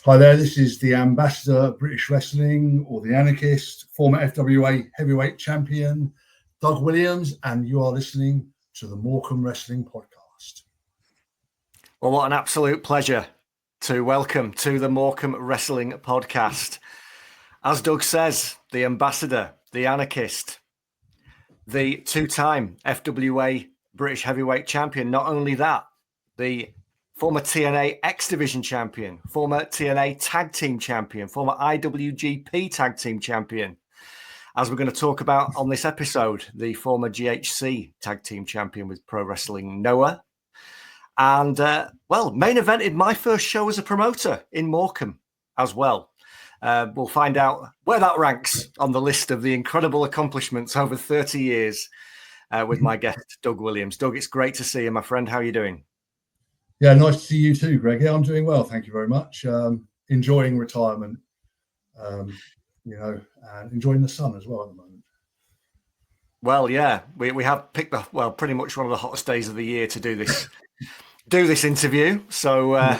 Hi there, this is the Ambassador of British Wrestling, or the Anarchist, former FWA heavyweight champion, Doug Williams, and you are listening to the Morecambe Wrestling Podcast. Well, what an absolute pleasure to welcome to the Morecambe Wrestling Podcast. As Doug says, the Ambassador, the Anarchist, the two-time FWA British heavyweight champion. Not only that, the former TNA X Division champion, former TNA Tag Team champion, former IWGP Tag Team champion. As we're going to talk about on this episode, the former GHC Tag Team champion with Pro Wrestling Noah. And, main evented my first show as a promoter in Morecambe as well. We'll find out where that ranks on the list of the incredible accomplishments over 30 years with my guest, Doug Williams. Doug, it's great to see you, my friend. How are you doing? Yeah, nice to see you too, Greg. Yeah, I'm doing well. Thank you very much. Enjoying retirement, and enjoying the sun as well at the moment. Well, yeah, we have picked pretty much one of the hottest days of the year to do this interview. So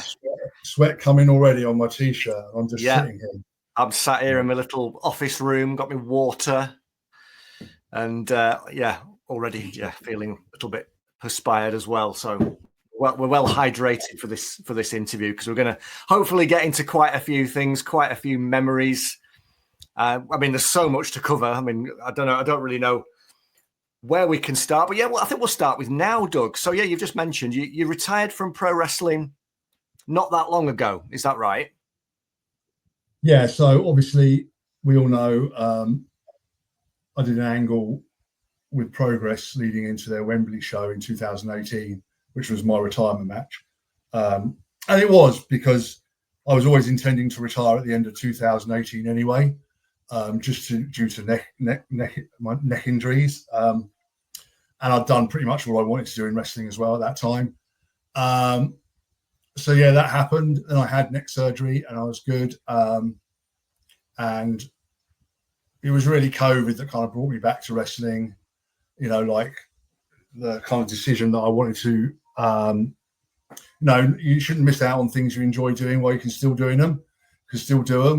sweat coming already on my t-shirt. I'm just sitting here. I'm sat here in my little office room, got me water, and already feeling a little bit perspired as well. So we're well hydrated for this interview, because we're going to hopefully get into quite a few things, quite a few memories. There's so much to cover. I don't really know where we can start, but I think we'll start with now, Doug. So you've just mentioned you retired from pro wrestling not that long ago. Is that right? Yeah. So obviously we all know I did an angle with Progress leading into their Wembley show in 2018, which was my retirement match. And it was because I was always intending to retire at the end of 2018 anyway, due to my neck injuries. And I'd done pretty much what I wanted to do in wrestling as well at that time. That happened, and I had neck surgery, and I was good. And it was really COVID that kind of brought me back to wrestling. Like the kind of decision that I wanted to. You shouldn't miss out on things you enjoy doing while you can still do them.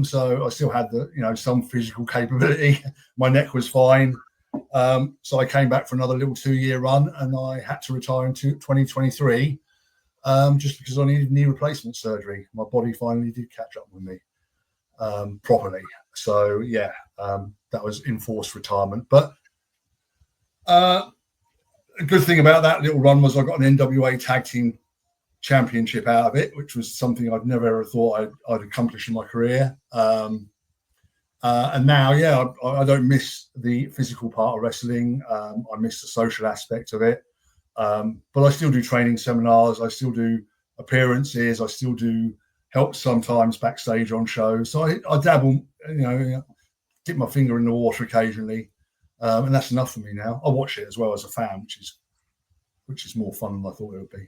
So I still had some physical capability. My neck was fine. So I came back for another little 2-year run, and I had to retire in 2023 just because I needed knee replacement surgery. My body finally did catch up with me properly. So that was enforced retirement. But a good thing about that little run was I got an NWA Tag Team Championship out of it, which was something I'd never ever thought I'd accomplish in my career. And now, I don't miss the physical part of wrestling. I miss the social aspect of it. But I still do training seminars. I still do appearances. I still do help sometimes backstage on shows. So I dabble, dip my finger in the water occasionally. And that's enough for me now. I watch it as well as a fan, which is more fun than I thought it would be.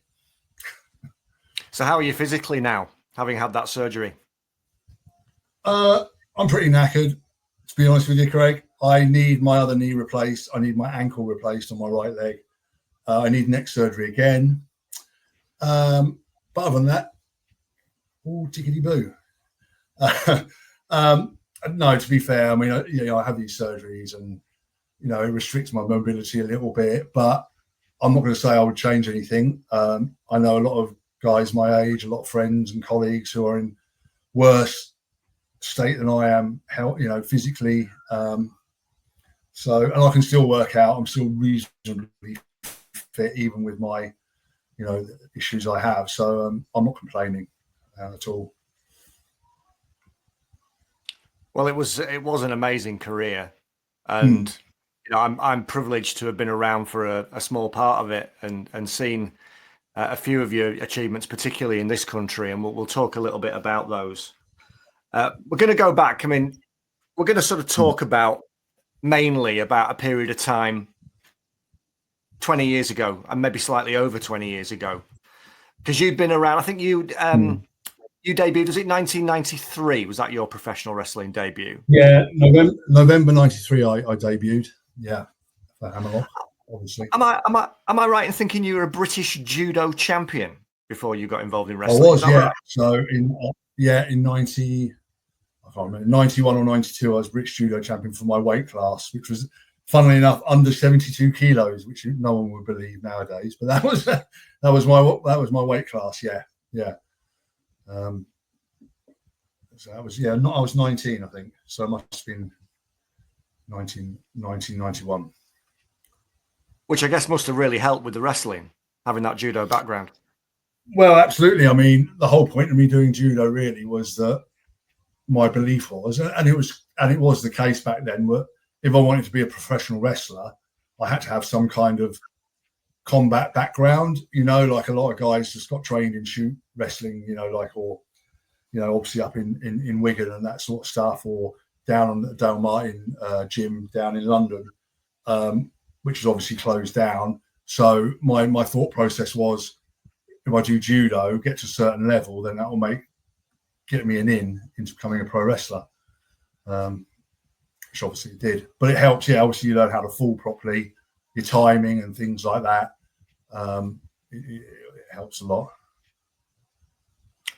So how are you physically now, having had that surgery? I'm pretty knackered, to be honest with you, Craig. I need my other knee replaced. I need my ankle replaced on my right leg. I need neck surgery again. But other than that, all tickety-boo. No, to be fair, I have these surgeries, and it restricts my mobility a little bit, but I'm not going to say I would change anything. I know a lot of guys my age, a lot of friends and colleagues who are in worse state than I am, physically. And I can still work out. I'm still reasonably fit, even with my, the issues I have. So I'm not complaining at all. Well, it was an amazing career, and I'm privileged to have been around for a small part of it and seen a few of your achievements, particularly in this country, and we'll talk a little bit about those. We're going to go back. We're going to sort of talk mainly about a period of time 20 years ago, and maybe slightly over 20 years ago, because you'd been around. I think you debuted, was it 1993? Was that your professional wrestling debut? Yeah, November 93 I debuted. Yeah, for Hammerlock, obviously. Am I right in thinking you were a British judo champion? before you got involved in I wrestling. was, yeah. Right? So in 90, I can't remember, 91 or 92, I was British judo champion for my weight class, which was, funnily enough, under 72 kilos, which no one would believe nowadays. But that was my weight class. Yeah. So that was, I was 19, I think. So it must have been 1991. Which I guess must have really helped with the wrestling, having that judo background. Well, absolutely. I mean, the whole point of me doing judo really was that my belief was, and it was the case back then, that if I wanted to be a professional wrestler, I had to have some kind of combat background. Like a lot of guys just got trained in shoot wrestling, obviously up in Wigan and that sort of stuff, or down on the Dale Martin gym down in London, which is obviously closed down. So my thought process was, if I do judo, get to a certain level, then that will get me into becoming a pro wrestler, which obviously it did. But it helps, obviously you learn how to fall properly, your timing and things like that. It helps a lot.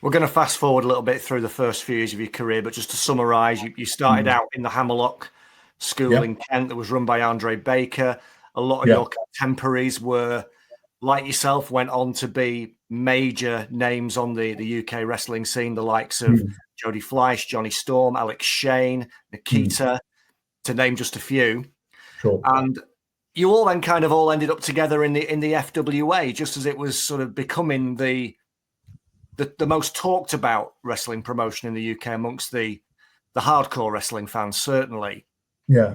We're going to fast forward a little bit through the first few years of your career, but just to summarise, you started out in the Hammerlock School in Kent that was run by Andre Baker. A lot of your contemporaries were, like yourself, went on to be major names on the UK wrestling scene, the likes of Jody Fleisch, Johnny Storm, Alex Shane, Nikita, to name just a few. Sure. And you all then kind of all ended up together in the FWA, just as it was sort of becoming the most talked about wrestling promotion in the UK amongst the hardcore wrestling fans, certainly. Yeah.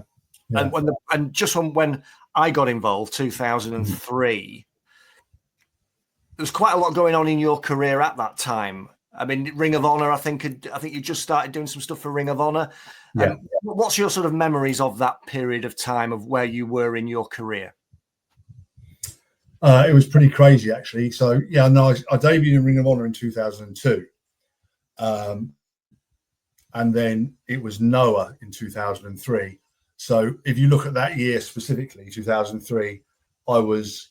And just when I got involved, 2003, there was quite a lot going on in your career at that time. I mean, Ring of Honor, I think you just started doing some stuff for Ring of Honor. Yeah. What's your sort of memories of that period of time of where you were in your career? It was pretty crazy, actually. So, I debuted in Ring of Honor in 2002. And then it was Noah in 2003. So if you look at that year specifically, 2003, I was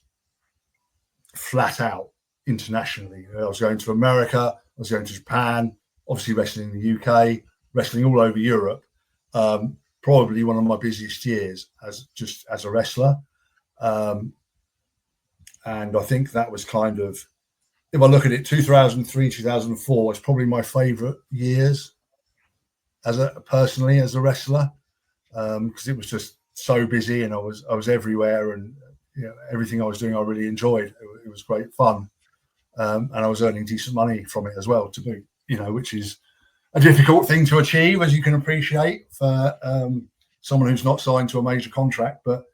flat out internationally. I was going to America, I was going to Japan, obviously wrestling in the UK, wrestling all over Europe. Probably one of my busiest years as a wrestler. And I think that was kind of, if I look at it, 2003, 2004 was probably my favorite years personally as a wrestler, because it was just so busy and I was everywhere, and everything I was doing I really enjoyed. It was great fun, and I was earning decent money from it as well to boot, which is a difficult thing to achieve, as you can appreciate, for someone who's not signed to a major contract. But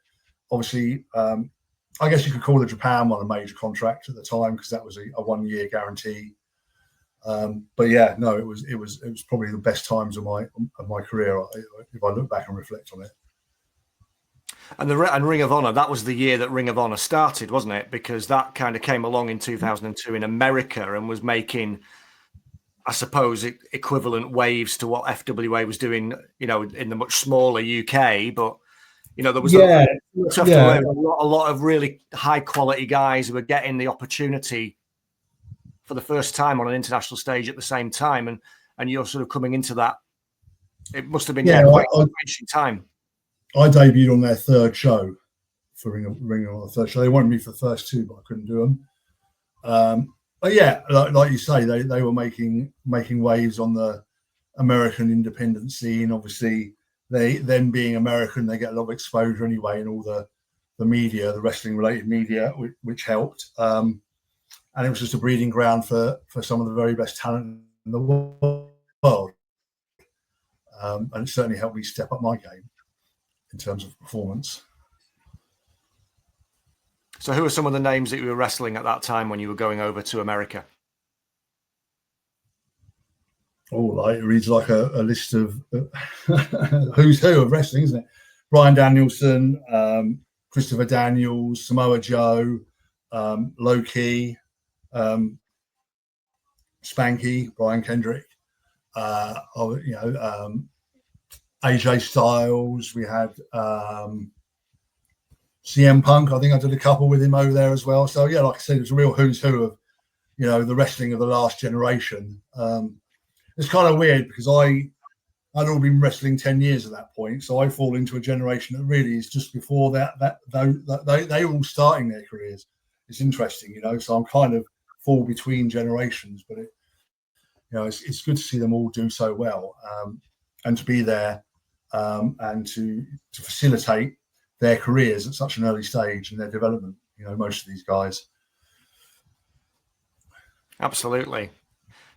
obviously, I guess you could call the Japan one a major contract at the time, because that was a 1-year guarantee. But it was probably the best times of my career if I look back and reflect on it. And Ring of Honor, that was the year that Ring of Honor started, wasn't it? Because that kind of came along in 2002 in America and was making, I suppose, equivalent waves to what FWA was doing, in the much smaller UK. But there was a lot of really high quality guys who were getting the opportunity for the first time on an international stage at the same time, and you're sort of coming into that. It must have been quite an interesting time. I debuted on their third show for Ring of Honor, third show. They wanted me for the first two, but I couldn't do them. But like you say, they were making waves on the American independent scene. Obviously, them being American, they get a lot of exposure anyway in all the media, the wrestling related media, which helped. And it was just a breeding ground for some of the very best talent in the world. And it certainly helped me step up my game in terms of performance. So who are some of the names that you were wrestling at that time when you were going over to America? It reads like a list of who's who of wrestling, isn't it? Bryan Danielson, Christopher Daniels, Samoa Joe, Low-Key, Spanky, Brian Kendrick, AJ Styles. We had CM Punk. I think I did a couple with him over there as well. So like I said, it was a real who's who of the wrestling of the last generation. It's kind of weird because I'd all been wrestling 10 years at that point, so I fall into a generation that really is just before that they were all starting their careers. It's interesting, so I'm kind of fall between generations, but it's good to see them all do so well, and to be there, and to facilitate their careers at such an early stage in their development. Most of these guys. Absolutely.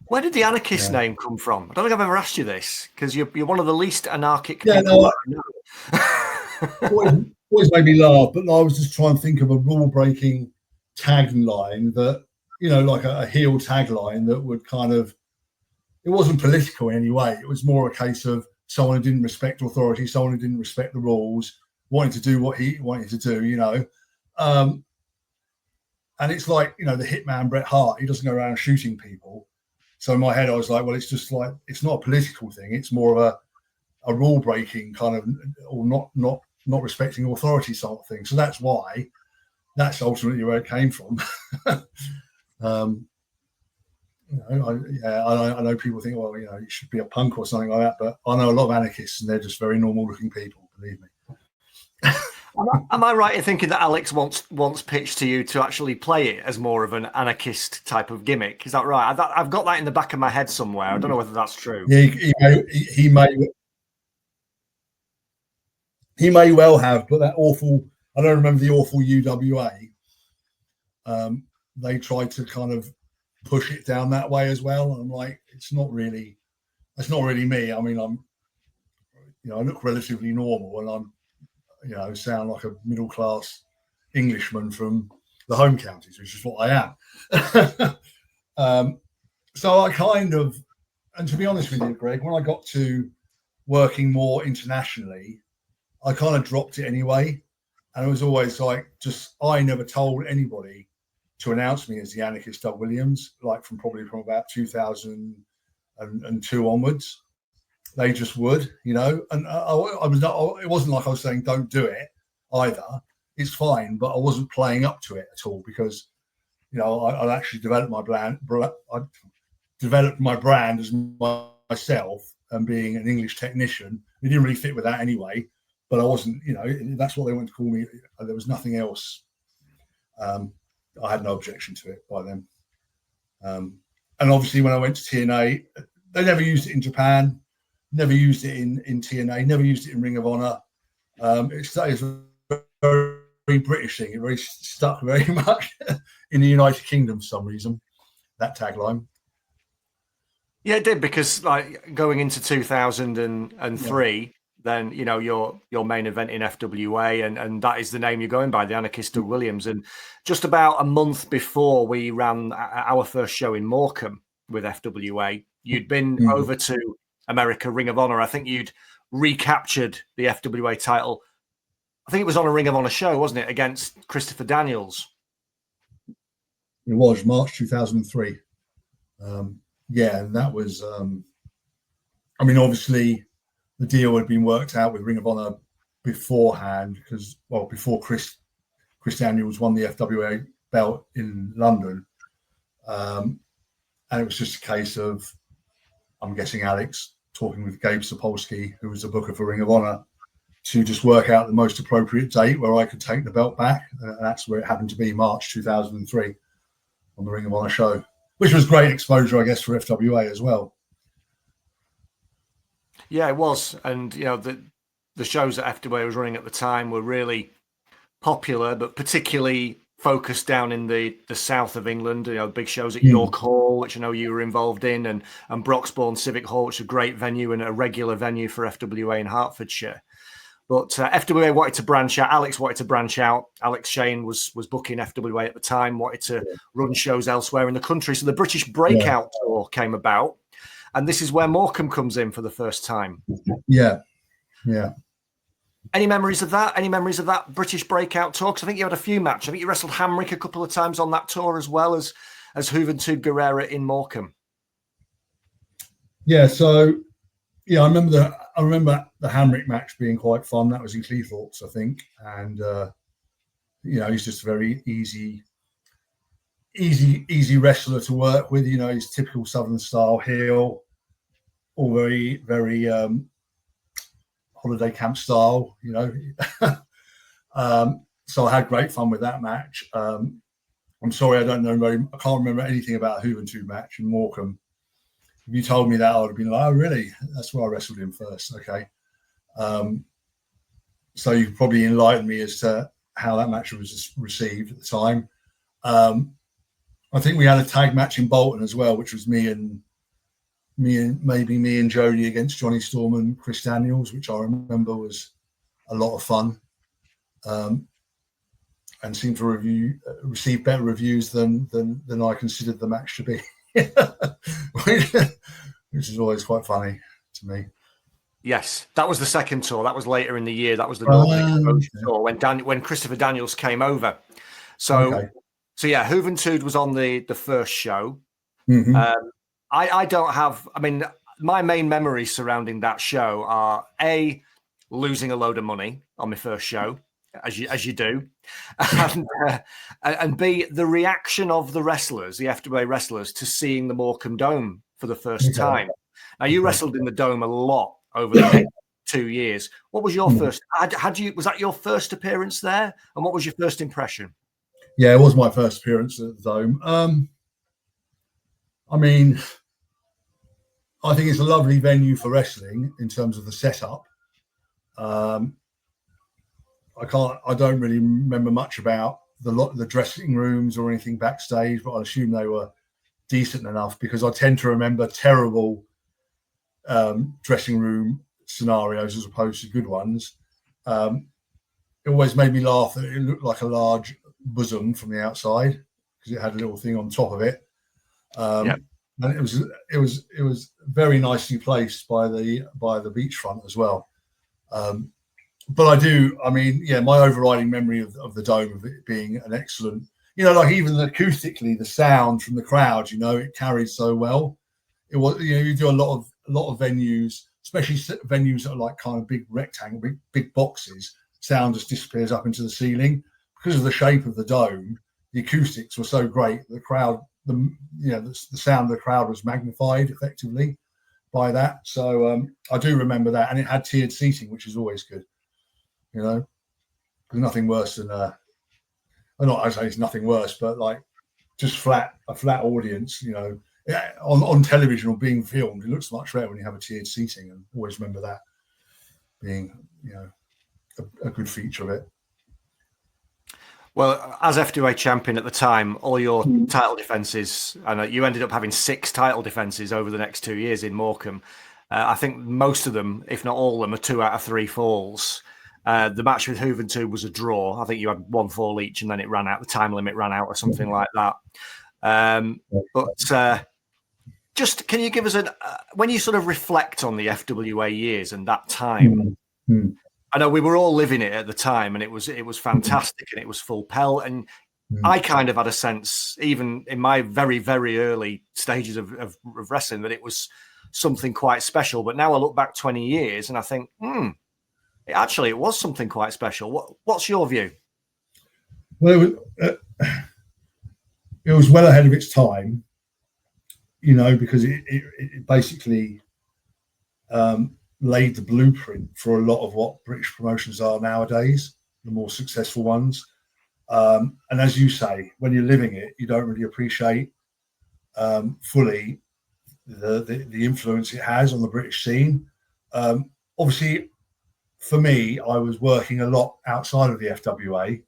Where did the anarchist name come from? I don't think I've ever asked you this, because you're one of the least anarchic people I know. always made me laugh, but I was just trying to think of a rule-breaking tagline that, like a heel tagline that would kind of, it wasn't political in any way. It was more a case of someone who didn't respect authority, someone who didn't respect the rules, wanting to do what he wanted to do, and it's like, the hitman Bret Hart, he doesn't go around shooting people. So in my head, I was like, well, it's just like, it's not a political thing. It's more of a rule breaking kind of, or not respecting authority sort of thing. So that's why, that's ultimately where it came from. I know people think, well, you should be a punk or something like that, but I know a lot of anarchists and they're just very normal looking people, believe me. Am I right in thinking that Alex once pitched to you to actually play it as more of an anarchist type of gimmick? Is that right? I've got that in the back of my head somewhere. I don't know whether that's true. Yeah, he may well have, but that awful, I don't remember the awful UWA. They tried to kind of push it down that way as well. And I'm like, that's not really me. I mean, I look relatively normal, and I'm, sound like a middle-class Englishman from the home counties, which is what I am. So I kind of, and to be honest with you, Greg, when I got to working more internationally, I kind of dropped it anyway. And it was always like, I never told anybody to announce me as the anarchist Doug Williams, like from about 2002 onwards. They just would, and I was not. It wasn't like I was saying don't do it either. It's fine, but I wasn't playing up to it at all because, I actually developed my brand. I developed my brand as myself and being an English technician. It didn't really fit with that anyway. But I wasn't, that's what they wanted to call me. There was nothing else. I had no objection to it by them. And obviously, when I went to TNA, they never used it in Japan. Never used it in TNA, never used it in Ring of Honor. It's a very British thing. It really stuck very much in the United Kingdom for some reason, that tagline. Yeah, it did, because like going into 2003, then, your main event in FWA, and that is the name you're going by, the anarchist Doug Williams. And just about a month before we ran our first show in Morecambe with FWA, you'd been over to America, Ring of Honor. I think you'd recaptured the FWA title. I think it was on a Ring of Honor show, wasn't it, against Christopher Daniels? It was March 2003. And that was, obviously the deal had been worked out with Ring of Honor beforehand because, before Chris Daniels won the FWA belt in London. And it was just a case of, I'm guessing Alex talking with Gabe Sapolsky, who was the booker for Ring of Honor, to just work out the most appropriate date where I could take the belt back. And that's where it happened to be, March 2003 on the Ring of Honor show, which was great exposure, I guess, for FWA as well. Yeah, it was. And, the shows that FWA was running at the time were really popular, but particularly focused down in the south of England, big shows at York Hall, which I know you were involved in, and Broxbourne Civic Hall, which is a great venue and a regular venue for FWA in Hertfordshire. But FWA wanted to branch out. Alex wanted to branch out. Alex Shane was booking FWA at the time, wanted to run shows elsewhere in the country. So the British Breakout Tour came about. And this is where Morecambe comes in for the first time. Yeah. Any memories of that? Any memories of that British Breakout Tour? Because I think you had a few matches. I think you wrestled Hamrick a couple of times on that tour, as well as Juventud Guerrera in Morecambe. Yeah, so I remember the Hamrick match being quite fun. That was in Cleethorpes, I think, and he's just a very easy easy wrestler to work with. You know, he's typical Southern style heel, all very, very holiday camp style, you know. So I had great fun with that match. I'm sorry, I can't remember anything about a Juventud match in Morecambe. If you told me that, I would have been like, oh, really? That's where I wrestled him first. Okay. So you probably enlightened me as to how that match was received at the time. I think we had a tag match in Bolton as well, which was me and Jody against Johnny Storm and Chris Daniels, which I remember was a lot of fun. And seemed to receive better reviews than I considered the match to be, which is always quite funny to me. Yes, that was the second tour. That was later in the year. That was the Northern Exposure tour when Christopher Daniels came over. So yeah, Juventud was on the first show. Mm-hmm. I don't have. I mean, my main memories surrounding that show are A, losing a load of money on my first show, as you do, and B, the reaction of the wrestlers, the FWA wrestlers, to seeing the Morecambe Dome for the first time. Now, you wrestled in the Dome a lot over the next 2 years. What was your first? Was that your first appearance there? And what was your first impression? Yeah, it was my first appearance at the Dome. I mean, I think it's a lovely venue for wrestling in terms of the setup. I don't really remember much about the dressing rooms or anything backstage, but I assume they were decent enough because I tend to remember terrible dressing room scenarios as opposed to good ones. It always made me laugh that it looked like a large bosom from the outside because it had a little thing on top of it. And it was very nicely placed by the beachfront as well. But my overriding memory of the Dome, of it being an excellent, you know, like even acoustically, the sound from the crowd, you know, it carried so well. It was, you know, you do a lot of venues, especially venues that are like kind of big rectangle, big boxes. Sound just disappears up into the ceiling because of the shape of the Dome. The acoustics were so great. The crowd, the sound of the crowd was magnified effectively by that. So I do remember that, and it had tiered seating, which is always good. You know, there's nothing worse than I say it's nothing worse, but like just a flat audience. You know, on television or being filmed, it looks much better when you have a tiered seating. And always remember that being, you know, a good feature of it. Well, as FWA champion at the time, all your title defences, and you ended up having 6 title defences over the next 2 years in Morecambe. I think most of them, if not all of them, are 2 out of 3 falls. The match with Juventud was a draw. I think you had 1 fall each, and then it ran out. The time limit ran out, or something like that. But just can you give us when you sort of reflect on the FWA years and that time? I know we were all living it at the time, and it was fantastic, and it was full pelt. And I kind of had a sense, even in my very, very early stages of wrestling, that it was something quite special. But now I look back 20 years, and I think, it was something quite special. What's your view? Well, it was well ahead of its time, you know, because it basically laid the blueprint for a lot of what British promotions are nowadays, the more successful ones. And as you say, when you're living it, you don't really appreciate fully the influence it has on the British scene. Obviously, for me, I was working a lot outside of the FWA.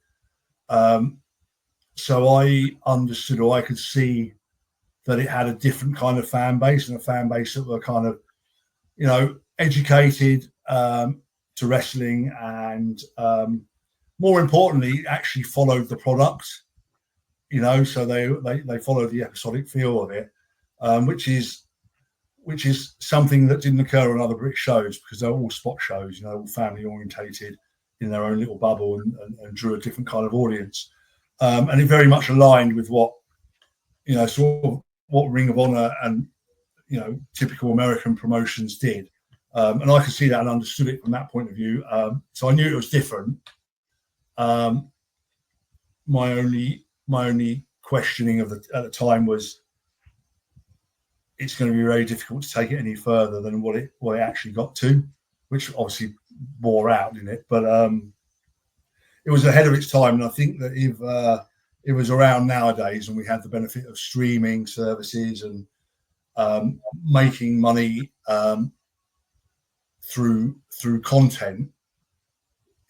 So I understood, or I could see that it had a different kind of fan base, and a fan base that were kind of, you know, educated to wrestling, and more importantly, actually followed the product, you know, so they followed the episodic feel of it, which is something that didn't occur on other British shows, because they're all spot shows, you know, all family orientated in their own little bubble, and drew a different kind of audience. And it very much aligned with what, you know, sort of what Ring of Honor and, you know, typical American promotions did. And I could see that and understood it from that point of view. So I knew it was different. My only questioning at the time was, it's going to be very difficult to take it any further than what it actually got to, which obviously bore out, didn't it? But it was ahead of its time, and I think that if it was around nowadays and we had the benefit of streaming services and making money through content,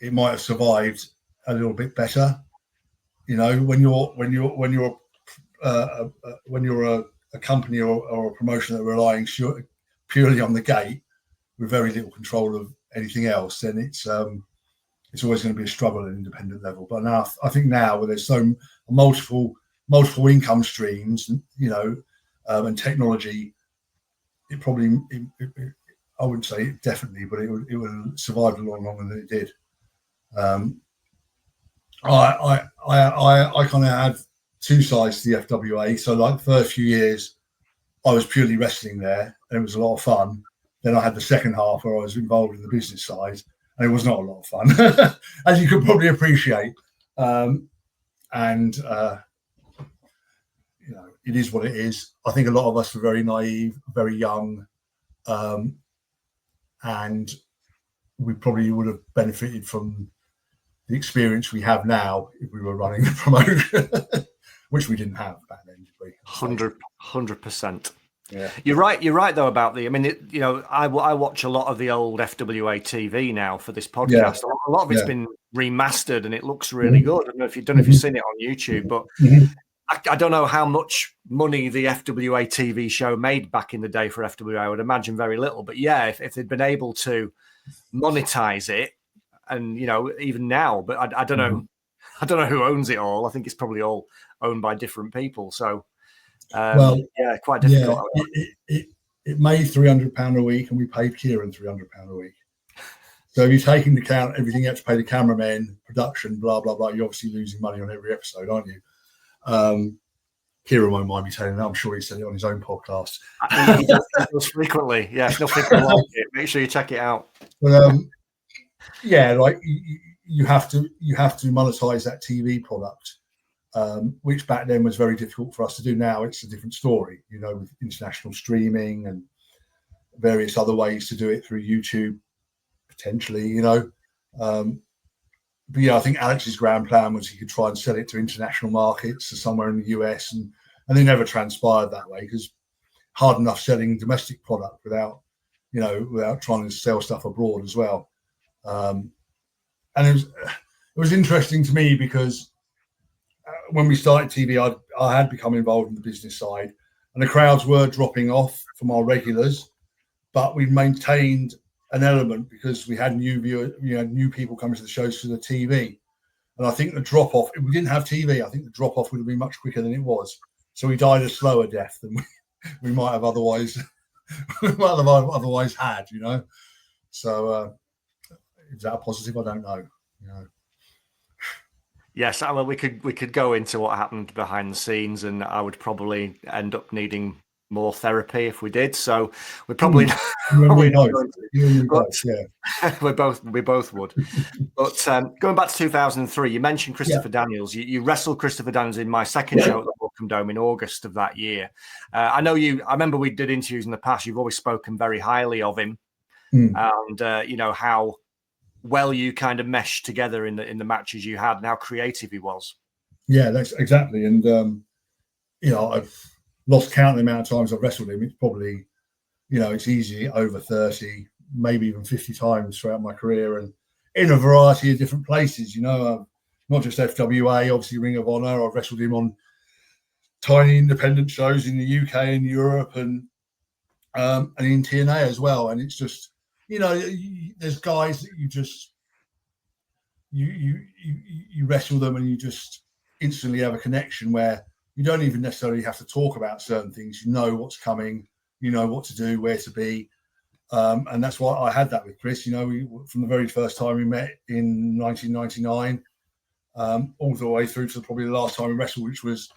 it might have survived a little bit better. You know, when you're a company or a promotion that relying purely on the gate with very little control of anything else, then it's always going to be a struggle at an independent level. But now I think where there's so multiple income streams, you know, and technology, it probably I wouldn't say it definitely, but it would survive a lot longer than it did. I kind of had two sides to the FWA. So like the first few years, I was purely wrestling there, and it was a lot of fun. Then I had the second half where I was involved in the business side, and it was not a lot of fun, as you could probably appreciate. You know, it is what it is. I think a lot of us were very naive, very young, and we probably would have benefited from the experience we have now if we were running the promotion, which we didn't have back then, did we? 100%. Yeah, you're right though about the. I mean, you know, I watch a lot of the old FWA TV now for this podcast. Yeah. A lot of it's been remastered and it looks really good. I don't know if you've seen it on YouTube, but I don't know how much money the FWA TV show made back in the day for FWA. I would imagine very little. But yeah, if they'd been able to monetize it, and you know, even now, but I don't know. I don't know who owns it all. I think it's probably all owned by different people. So, yeah, quite difficult. Yeah, it made £300 a week, and we paid Kieran £300 a week. So if you're taking into account everything you have to pay the cameramen, production, blah blah blah, you're obviously losing money on every episode, aren't you? Kieran won't mind me telling that. I'm sure he said it on his own podcast. He does frequently. Yeah, it's nothing like it. Make sure you check it out. But yeah, like you have to monetize that TV product, which back then was very difficult for us to do. Now it's a different story, you know, with international streaming and various other ways to do it through YouTube, potentially, you know. But yeah, I think Alex's grand plan was he could try and sell it to international markets or somewhere in the US, and they never transpired that way, because hard enough selling domestic product without trying to sell stuff abroad as well. And it was interesting to me because when we started TV, I had become involved in the business side, and the crowds were dropping off from our regulars, but we maintained an element because we had new people coming to the shows through the TV. And I think the drop off, if we didn't have TV, I think the drop off would have been much quicker than it was. So we died a slower death than we might have otherwise had, you know. So is that a positive? I don't know. You know. Yes, well, we could go into what happened behind the scenes, and I would probably end up needing more therapy if we did. So we probably we both would. But going back to 2003, you mentioned Christopher Daniels. You wrestled Christopher Daniels in my second show at the Morecambe Dome in August of that year. I remember we did interviews in the past. You've always spoken very highly of him, and you know how well you kind of meshed together in the matches you had, and how creative he was. Yeah, that's exactly. And you know, I've lost count of the amount of times I've wrestled him. It's probably, you know, it's easy over 30, maybe even 50 times throughout my career, and in a variety of different places. You know, not just FWA, obviously Ring of Honor. I've wrestled him on tiny independent shows in the UK and Europe, and in TNA as well. And it's just, you know, there's guys that you just you wrestle them and you just instantly have a connection where you don't even necessarily have to talk about certain things. You know what's coming, you know what to do, where to be. And that's why I had that with Chris. You know, from the very first time we met in 1999, all the way through to probably the last time we wrestled, which was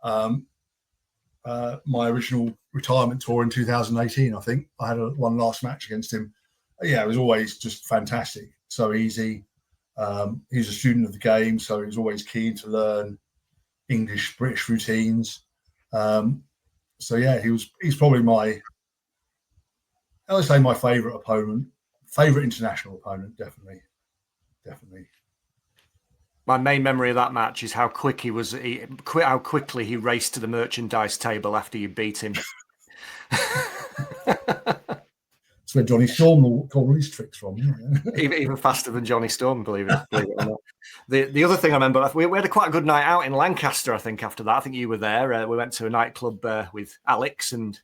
my original retirement tour in 2018. I think I had one last match against him. Yeah, it was always just fantastic. So easy. He's a student of the game, so he was always keen to learn. English British routines. So yeah, he's probably my favourite opponent, favourite international opponent, definitely. My main memory of that match is how quickly he raced to the merchandise table after you beat him. That's where Johnny Storm will call his tricks from. Even faster than Johnny Storm, believe it or not. The other thing I remember, we had quite a good night out in Lancaster, I think, after that. I think you were there. We went to a nightclub with Alex and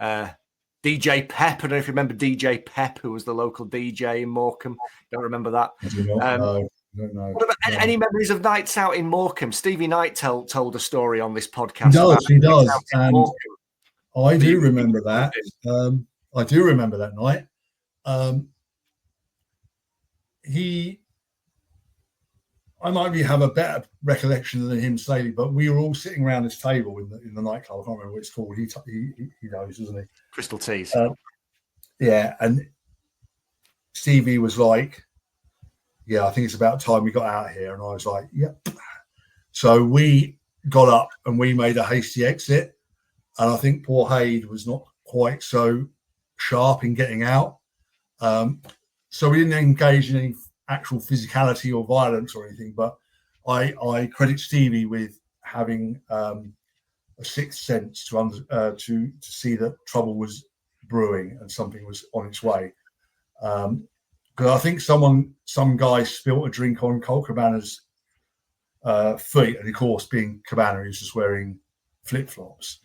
DJ Pep. I don't know if you remember DJ Pep, who was the local DJ in Morecambe. Don't remember that. I do not know. What about any memories of nights out in Morecambe? Stevie Knight told a story on this podcast. He does. And I do remember that. I do remember that night. I might have a better recollection than him saying, but we were all sitting around this table in the nightclub. I can't remember what it's called. He knows, doesn't he? Crystal Teas. Yeah, and Stevie was like, "Yeah, I think it's about time we got out here." And I was like, "Yep." So we got up and we made a hasty exit. And I think poor Haid was not quite so sharp in getting out. So we didn't engage in any actual physicality or violence or anything, but I credit Stevie with having a sixth sense to see that trouble was brewing and something was on its way. Because I think some guy spilt a drink on Colt Cabana's feet, and of course, being Cabana, he was just wearing flip-flops.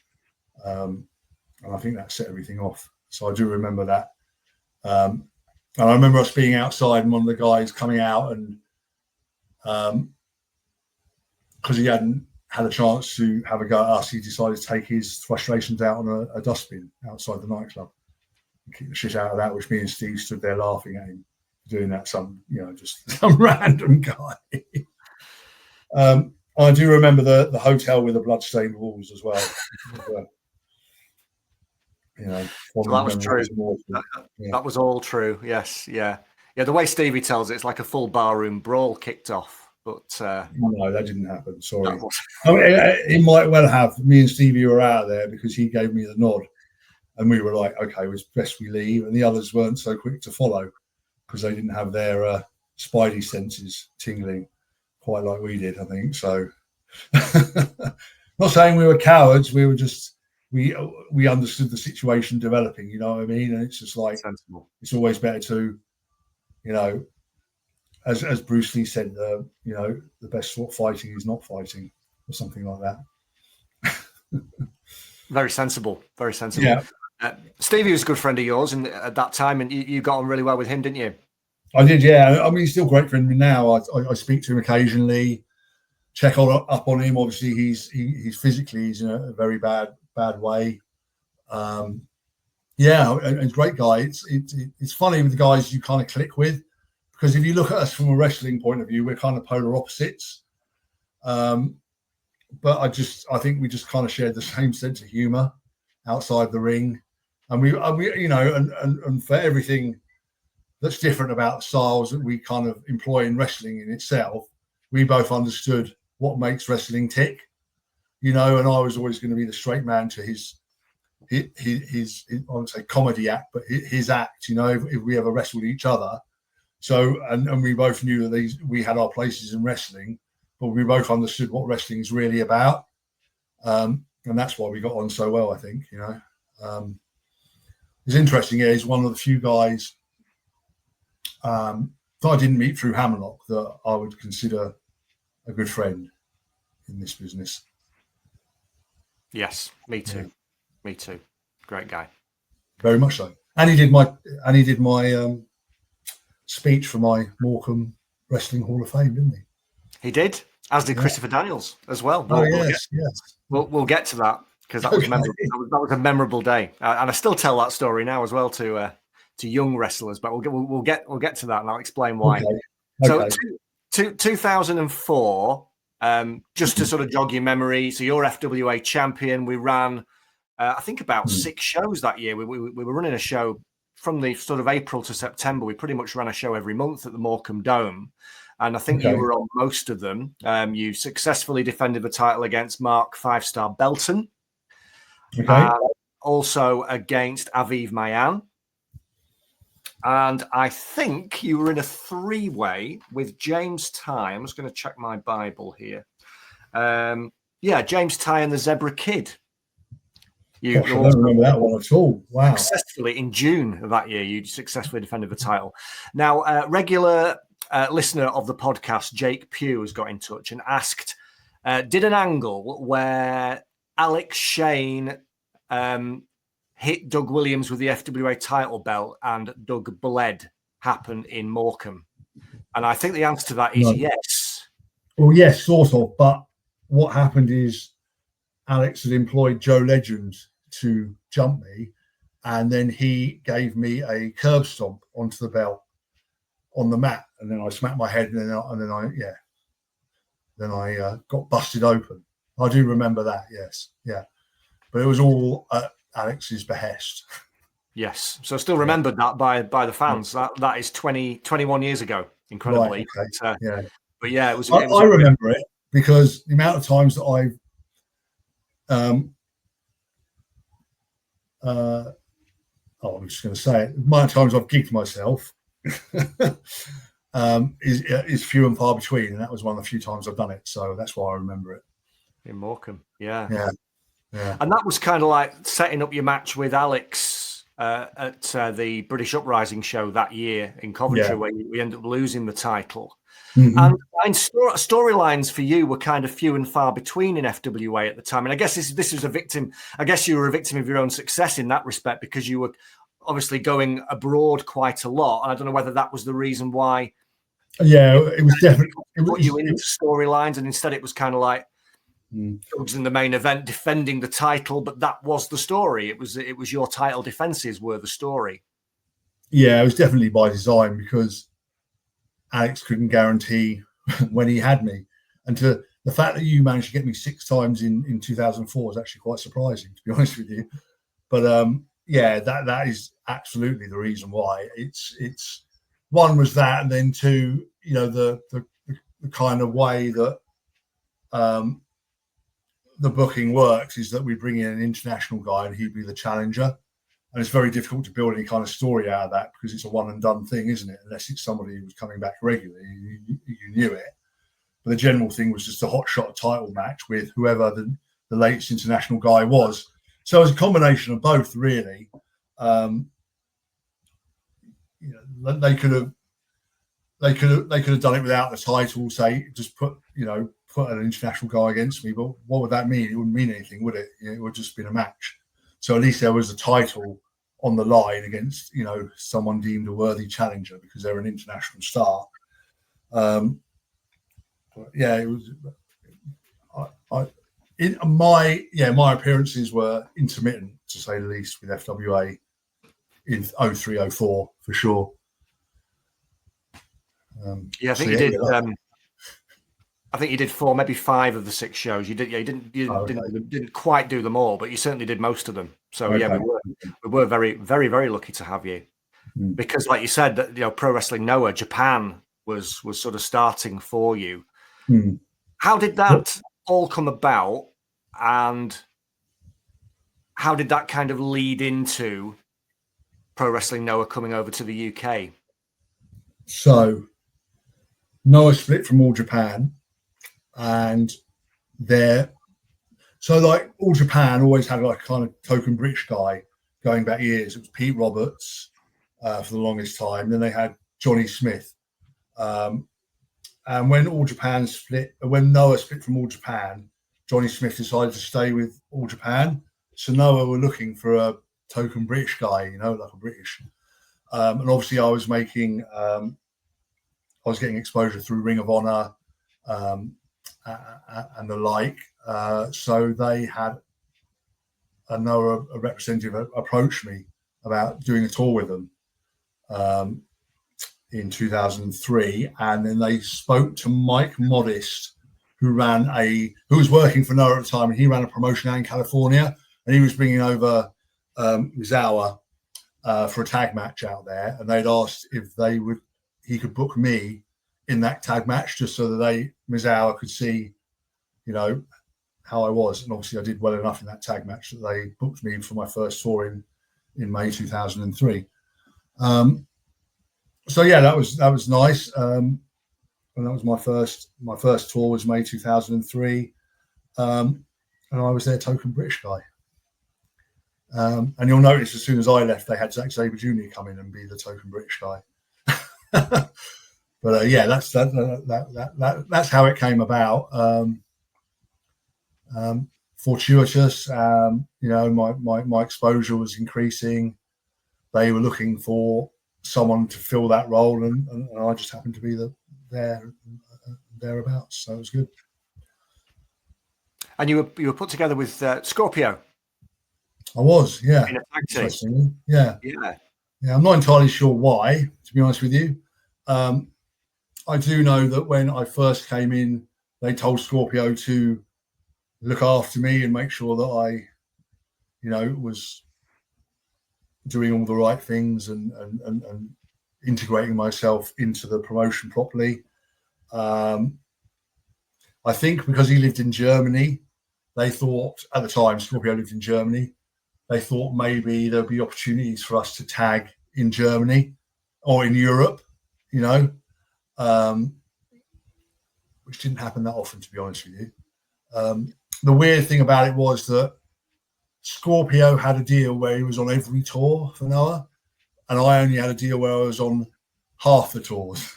And I think that set everything off. So I do remember that. And I remember us being outside and one of the guys coming out, and because he hadn't had a chance to have a go at us, he decided to take his frustrations out on a dustbin outside the nightclub and kick the shit out of that, which me and Steve stood there laughing at him doing that, just some random guy. I do remember the hotel with the bloodstained walls as well. So that was true. That was all true. Yes, yeah. The way Stevie tells it, it's like a full barroom brawl kicked off. But no, that didn't happen. Sorry. I mean, it might well have. Me and Stevie were out there because he gave me the nod, and we were like, "Okay, it was best we leave." And the others weren't so quick to follow because they didn't have their spidey senses tingling quite like we did, I think. So, not saying we were cowards. We were just. We understood the situation developing, you know what I mean? And it's just like, sensible. It's always better to, as Bruce Lee said, the best sort of fighting is not fighting, or something like that. Very sensible. Yeah. Stevie was a good friend of yours at that time, and you got on really well with him, didn't you? I did, yeah. I mean, he's still a great friend of me now. I speak to him occasionally, check up on him. Obviously, he's physically, he's in a very bad way. And great guy. It's funny with the guys you kind of click with, because if you look at us from a wrestling point of view, we're kind of polar opposites. But I think we just kind of shared the same sense of humor outside the ring, and we and for everything that's different about the styles that we kind of employ in wrestling in itself, we both understood what makes wrestling tick. And I was always going to be the straight man to his I wouldn't say comedy act, but his act, if we ever wrestled each other. So, and we both knew that we had our places in wrestling, but we both understood what wrestling is really about. And that's why we got on so well, I think, It's interesting, he's one of the few guys that I didn't meet through Hammerlock that I would consider a good friend in this business. Yes, me too. Yeah. Me too. Great guy. Very much so. And he did my speech for my Morecambe Wrestling Hall of Fame, didn't he? He did, as did Christopher Daniels as well. Yes. We'll get to that, because that was memorable. That was a memorable day, and I still tell that story now as well to young wrestlers. But we'll get to that, and I'll explain why. Okay. So 2004. Just to sort of jog your memory, so you're FWA champion. We ran, I think, about 6 shows that year. We were running a show from the sort of April to September. We pretty much ran a show every month at the Morecambe Dome. and I think you were on most of them. You successfully defended the title against Mark 5-Star Belton, also against Aviv Mayan. And I think you were in a 3-way with James Ty. I'm just going to check my Bible here. James Ty and the Zebra Kid. I don't remember that one at all. Wow. Successfully, in June of that year, you successfully defended the title. Now, regular listener of the podcast, Jake Pugh, has got in touch and asked, did an angle where Alex Shane hit Doug Williams with the FWA title belt and Doug bled happen in Morecambe? And I think the answer to that is yes. Well, yes, sort of. But what happened is Alex had employed Joe Legend to jump me, and then he gave me a curb stomp onto the belt on the mat, and then I smacked my head, and then I got busted open. I do remember that, yes, yeah, but it was all at Alex's behest. Yes, so still remembered that by the fans. That is 21 years ago, incredibly. Right, okay. But yeah, it was. I remember it because the amount of times that I've I'm just going to say it. The amount of times I've gigged myself is few and far between, and that was one of the few times I've done it. So that's why I remember it. In Morecambe, yeah. And that was kind of like setting up your match with Alex at the British Uprising show that year in Coventry, where we ended up losing the title. Mm-hmm. And storylines for you were kind of few and far between in FWA at the time. And I guess this was a victim. I guess you were a victim of your own success in that respect, because you were obviously going abroad quite a lot. And I don't know whether that was the reason why. Yeah, it was definitely put you into storylines, and instead it was kind of like Doug's in the main event defending the title, but that was the story. It was your title defenses were the story. Yeah, it was definitely by design, because Alex couldn't guarantee when he had me. And the fact that you managed to get me 6 times in 2004 is actually quite surprising, to be honest with you. But that is absolutely the reason why. It's one was that, and then two, the kind of way that the booking works is that we bring in an international guy and he'd be the challenger. And it's very difficult to build any kind of story out of that, because it's a one and done thing, isn't it? Unless it's somebody who was coming back regularly, you knew it. But the general thing was just a hot shot title match with whoever the latest international guy was. So it was a combination of both, really. They could have done it without the title. Say, just put an international guy against me. But what would that mean? It wouldn't mean anything, would it? It would just been a match. So at least there was a title on the line against, someone deemed a worthy challenger, because they're an international star. It was. My appearances were intermittent, to say the least, with FWA in 03, 04 for sure. I think you did. I think you did 4, maybe 5 of the 6 shows. You did. Yeah, you didn't quite do them all, but you certainly did most of them. So we were very, very, very lucky to have you, because, like you said, that Pro Wrestling Noah Japan was sort of starting for you. How did that all come about, and how did that kind of lead into Pro Wrestling Noah coming over to the UK? So Noah split from All Japan. And All Japan always had like a kind of token British guy going back years. It was Pete Roberts for the longest time. Then they had Johnny Smith. And when Noah split from All Japan, Johnny Smith decided to stay with All Japan. So Noah were looking for a token British guy, like a British. And obviously I was getting exposure through Ring of Honor, and the like. So they had a representative approach me about doing a tour with them in 2003, and then they spoke to Mike Modest, who was working for Noah at the time, and he ran a promotion out in California, and he was bringing over Mizawa for a tag match out there, and they'd asked if he could book me in that tag match, just so that Misawa could see, how I was. And obviously I did well enough in that tag match that they booked me for my first tour in May 2003. So yeah, that was nice. And that was my first tour was May 2003. And I was their token British guy. And you'll notice as soon as I left, they had Zack Sabre Jr. come in and be the token British guy. But yeah, that's how it came about. Fortuitous, my exposure was increasing. They were looking for someone to fill that role, and I just happened to be thereabouts. So it was good. And you were put together with Scorpio. I was, yeah. In a tag team. Interestingly, yeah. I'm not entirely sure why, to be honest with you. I do know that when I first came in, they told Scorpio to look after me and make sure that I, was doing all the right things and integrating myself into the promotion properly. I think because he lived in Germany, they thought at the time, Scorpio lived in Germany, they thought maybe there'd be opportunities for us to tag in Germany or in Europe, which didn't happen that often, to be honest with you. The weird thing about it was that Scorpio had a deal where he was on every tour for Noah, and I only had a deal where I was on half the tours.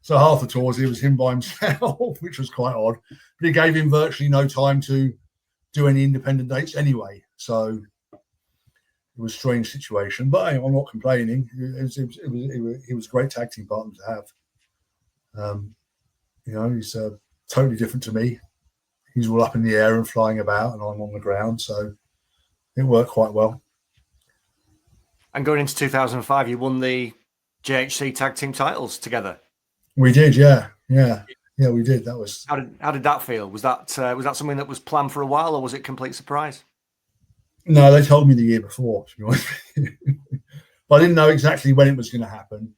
So half the tours, it was him by himself, which was quite odd. But it gave him virtually no time to do any independent dates anyway. So it was a strange situation. But I'm not complaining. He was a great tag team partner to have. He's totally different to me. He's all up in the air and flying about, and I'm on the ground. So it worked quite well. And going into 2005, you won the GHC tag team titles together. We did, yeah, we did. That was. How did that feel? Was that something that was planned for a while, or was it complete surprise? No, they told me the year before, to be honest with you. But I didn't know exactly when it was going to happen.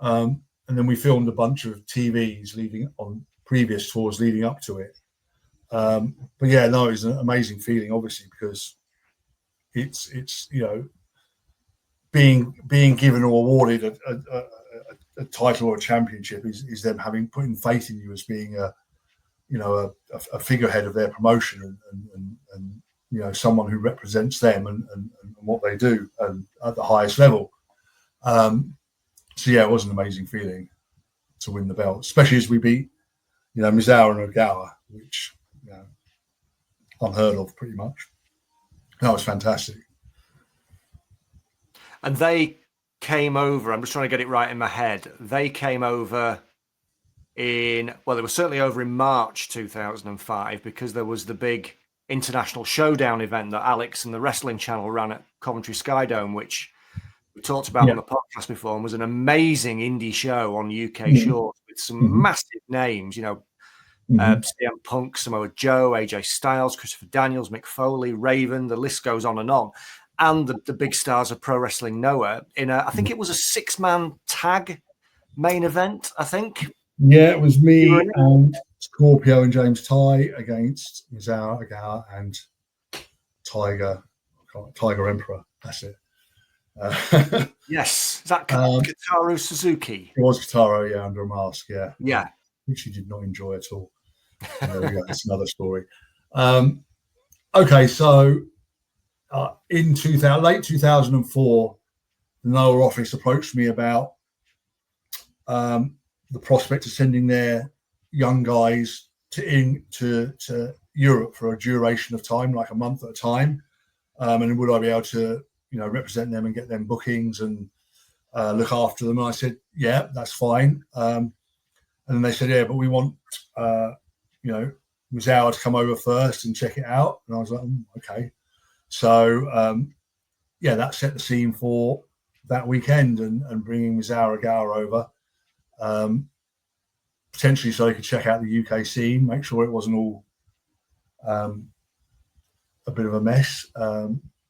And then we filmed a bunch of TVs leading on previous tours leading up to it. But yeah, no, it was an amazing feeling, obviously, because it's being given or awarded a title or a championship is them putting faith in you as being a figurehead of their promotion and someone who represents them and what they do at the highest level. So yeah, it was an amazing feeling to win the belt, especially as we beat Misawa and Ogawa, which unheard of pretty much. That was fantastic. And they came over, I'm just trying to get it right in my head. They came over they were certainly over in March 2005 because there was the big international showdown event that Alex and the Wrestling Channel ran at Coventry Sky Dome, which we talked about on the podcast before, and was an amazing indie show on UK shores with some massive names, CM Punk, Samoa Joe, AJ Styles, Christopher Daniels, Mick Foley, Raven, the list goes on. And the big stars of Pro Wrestling Noah in I think it was a 6-man tag main event, I think. Yeah, it was me and Scorpio and James Ty against Misawa, Ogawa and Tiger Emperor. That's it. Yes. Is that Kataru Suzuki? It was Kataru, yeah, under a mask, yeah. Yeah. Which he did not enjoy at all. That's another story. Okay, so in late 2004, the Noah office approached me about the prospect of sending their young guys to Europe for a duration of time, like a month at a time, and would I be able to represent them and get them bookings and look after them? And I said, yeah, that's fine. And then they said, yeah, but we want Misawa to come over first and check it out. And I was like, okay. So that set the scene for that weekend and bringing Misawa Ogawa over, potentially so they could check out the UK scene, make sure it wasn't all a bit of a mess,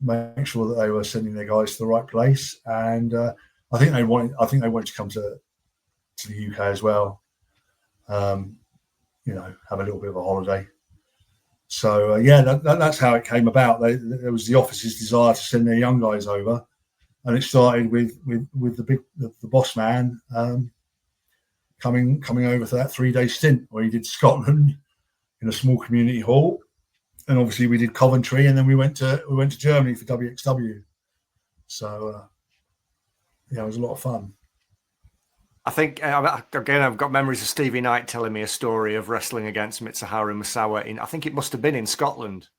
make sure that they were sending their guys to the right place, and I think they wanted to come to the UK as well. have a little bit of a holiday. So that's how it came about. There was the office's desire to send their young guys over, and it started with the boss man coming over for that 3-day stint where he did Scotland in a small community hall, and obviously we did Coventry, and then we went to Germany for WXW. So it was a lot of fun. I think, again, I've got memories of Stevie Knight telling me a story of wrestling against Mitsuharu Misawa I think it must have been in Scotland.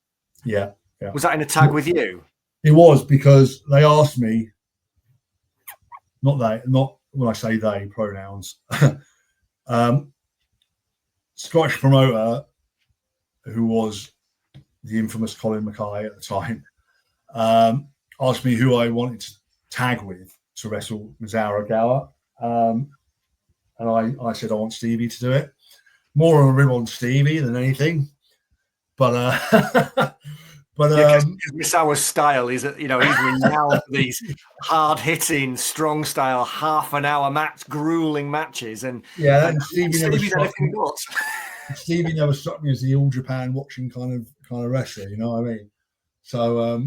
Yeah. Was that in a tag with you? It was, because they asked me, not when I say they, pronouns, Scottish promoter, who was the infamous Colin Mackay at the time, asked me who I wanted to tag with to wrestle Misawa Gower. And I said I want Stevie to do it. More of a rib on Stevie than anything, but Misawa's style is, he's renowned for these hard-hitting, strong style, half-an-hour grueling matches, and Stevie never struck me as the All Japan watching kind of wrestler. You know what I mean? So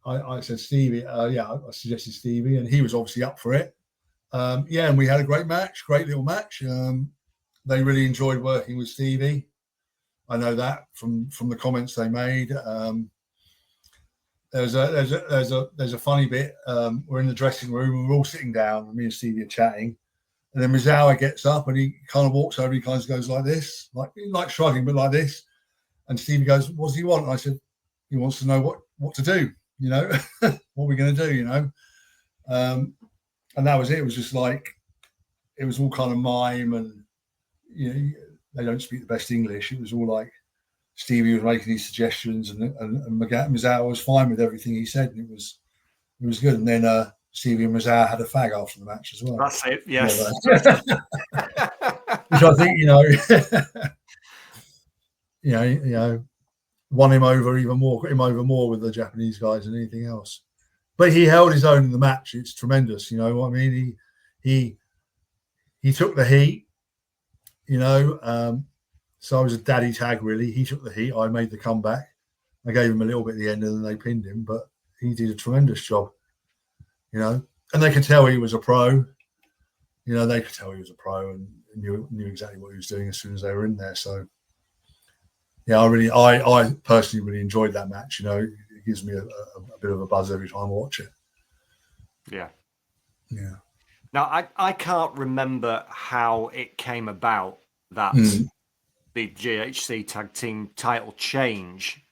I said Stevie. I suggested Stevie, and he was obviously up for it. And we had a great little match. They really enjoyed working with Stevie. I know that from the comments they made. There's a funny bit. We're in the dressing room and we're all sitting down, and me and Stevie are chatting, and then Misawa gets up and he kind of walks over. He kind of goes like this, like shrugging, but like this. And Stevie goes, "What does he want?" And I said, "He wants to know what to do. What are we going to do? And that was it. It was just like, it was all kind of mime, and they don't speak the best English. It was all like Stevie was making these suggestions, and Misawa was fine with everything he said, and it was good. And then Stevie and Misawa had a fag after the match as well. That's it, yes. Which I think won him over more with the Japanese guys than anything else. But he held his own in the match. It's tremendous. You know what I mean? He took the heat. So I was a daddy tag, really. He took the heat. I made the comeback. I gave him a little bit at the end, and then they pinned him. But he did a tremendous job. And they could tell he was a pro. They could tell he was a pro and knew exactly what he was doing as soon as they were in there. So I personally really enjoyed that match. It gives me a bit of a buzz every time I watch it. Yeah. Now, I can't remember how it came about that the GHC tag team title change,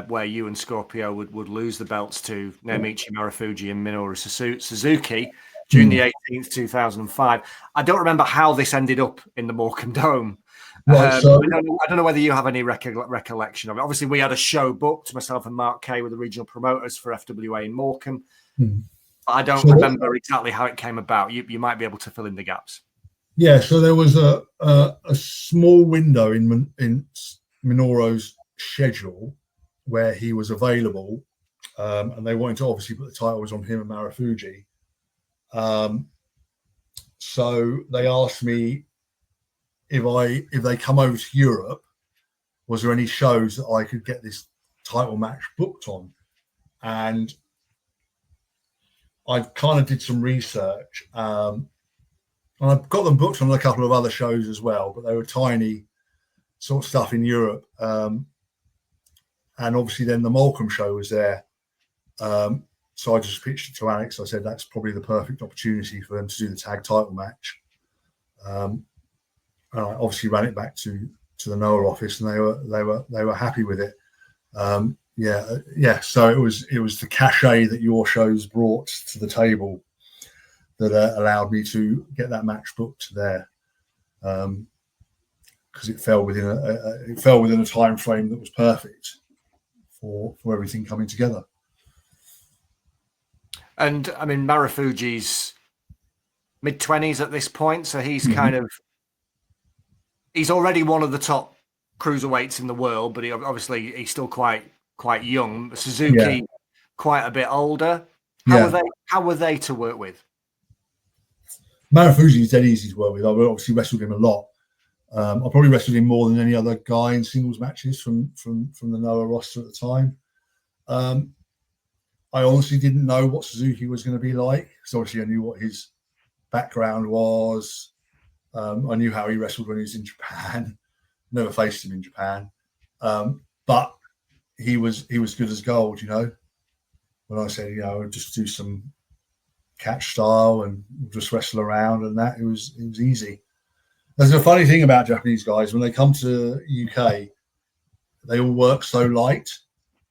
where you and Scorpio would lose the belts to Naomichi, Marufuji, and Minoru Suzuki June the 18th, 2005. I don't remember how this ended up in the Morecambe Dome. Right, I don't know whether you have any recollection of it. Obviously, we had a show booked, myself and Mark Kay, with the regional promoters for FWA in Morecambe. I don't remember exactly how it came about. You might be able to fill in the gaps. Yeah, so there was a small window in Minoru's schedule where he was available, and they wanted to obviously put the titles on him and Marufuji. So they asked me if they come over to Europe, was there any shows that I could get this title match booked on? And I kind of did some research, and I've got them booked on a couple of other shows as well, but they were tiny sort of stuff in Europe. And obviously then the Morecambe show was there. So I just pitched it to Alex. I said, that's probably the perfect opportunity for them to do the tag title match. And I obviously ran it back to the Noah office, and they were happy with it. So it was the cachet that your shows brought to the table that allowed me to get that match booked there, because it fell within a time frame that was perfect for everything coming together. And I mean, Marufuji's mid-20s at this point, so he's he's already one of the top cruiserweights in the world, but he's still quite young. Suzuki, quite a bit older. How were they to work with? Marufuji is dead easy to work with. I've obviously wrestled him a lot. I probably wrestled him more than any other guy in singles matches from the Noah roster at the time. I honestly didn't know what Suzuki was going to be like, because obviously I knew what his background was. I knew how he wrestled when he was in Japan. Never faced him in Japan, but he was good as gold. You know, when I said, just do some catch style and just wrestle around and that, it was easy. There's a funny thing about Japanese guys: when they come to UK, they all work so light,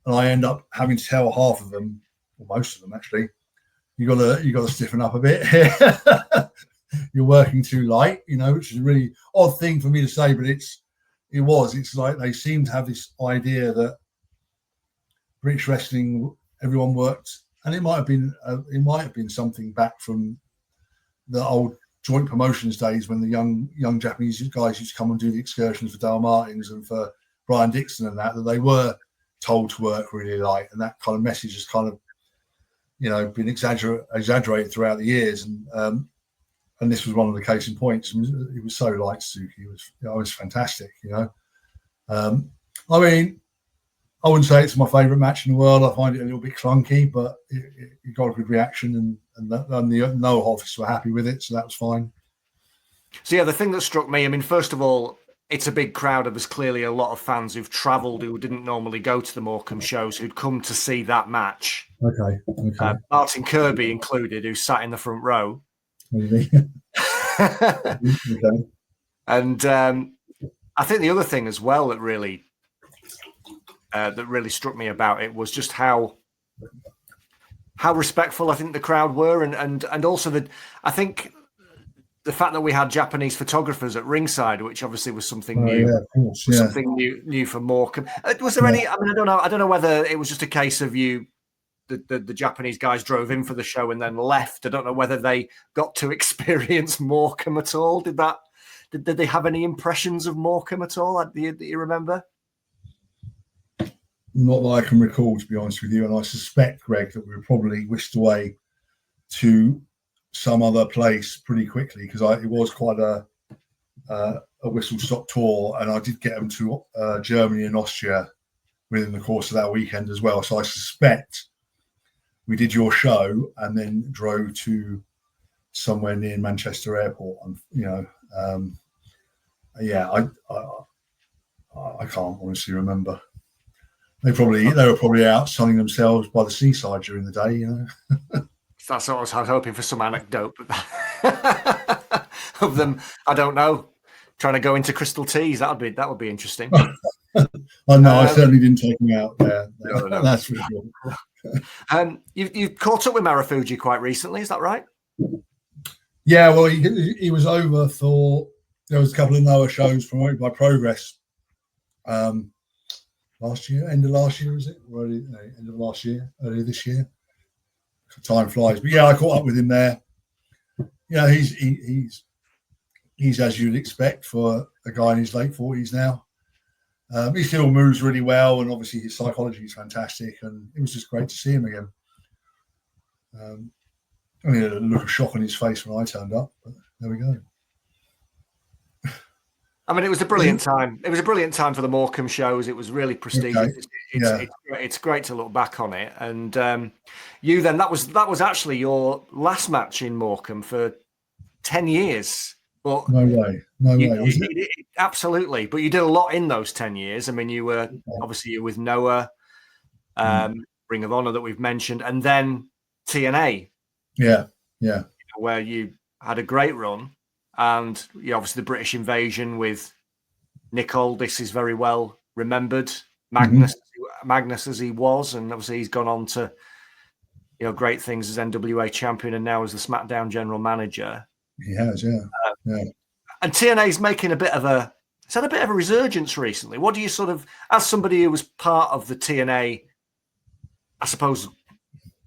and I end up having to tell half of them, or most of them actually, you gotta stiffen up a bit. You're working too light, which is a really odd thing for me to say, but it's like they seem to have this idea that British wrestling, everyone worked, and it might have been something back from the old joint promotions days when the young Japanese guys used to come and do the excursions for Dale Martins and for Brian Dixon and that they were told to work really light, and that kind of message has kind of been exaggerated throughout the years, and this was one of the case in points. It was so light, Suzuki. It was fantastic. I mean, I wouldn't say it's my favourite match in the world. I find it a little bit clunky, but it got a good reaction, and the Noah office were happy with it, so that was fine. So yeah, the thing that struck me, I mean, first of all, it's a big crowd. There's clearly a lot of fans who've travelled who didn't normally go to the Morecambe shows who'd come to see that match. Okay. Martin Kirby included, who sat in the front row. Okay. And I think the other thing as well that really struck me about it was just how respectful I think the crowd were, and also I think the fact that we had Japanese photographers at ringside, which obviously was something new, yeah, of course, yeah. something new for Morecambe. Was there any? I mean, I don't know whether it was just a case of the Japanese guys drove in for the show and then left. I don't know whether they got to experience Morecambe at all. Did they have any impressions of Morecambe at all? Do you remember? Not that I can recall, to be honest with you. And I suspect, Greg, that we were probably whisked away to some other place pretty quickly, because it was quite a whistle-stop tour, and I did get them to Germany and Austria within the course of that weekend as well. So I suspect we did your show and then drove to somewhere near Manchester Airport. And I can't honestly remember. They were probably out sunning themselves by the seaside during the day. That's what I was hoping for, some anecdote of them. I don't know, trying to go into Crystal Teas. That would be interesting. I know. I certainly didn't take them out there. No. That's for sure. You've caught up with Marufuji quite recently, is that right? Yeah. Well, he was over for. There was a couple of Noah shows promoted by Progress. Last year, end of last year, is it? End of last year, earlier this year. Time flies, but yeah, I caught up with him there. Yeah, he's as you'd expect for a guy in his late 40s now. He still moves really well, and obviously his psychology is fantastic, and it was just great to see him again. I mean, a look of shock on his face when I turned up, but there we go. I mean, it was a brilliant time. It was a brilliant time for the Morecambe shows. It was really prestigious. Okay. It's great to look back on it. And you then, that was actually your last match in Morecambe for 10 years. But no way. Absolutely. But you did a lot in those 10 years. I mean, you were obviously with Noah, Ring of Honor that we've mentioned, and then TNA. Yeah. Where you had a great run. And obviously the British invasion with Nick Aldis is very well remembered. Magnus as he was, and obviously he's gone on to great things as NWA champion and now as the SmackDown general manager. He has, yeah. And TNA's making it's had a bit of a resurgence recently. What do you sort of, as somebody who was part of the TNA, I suppose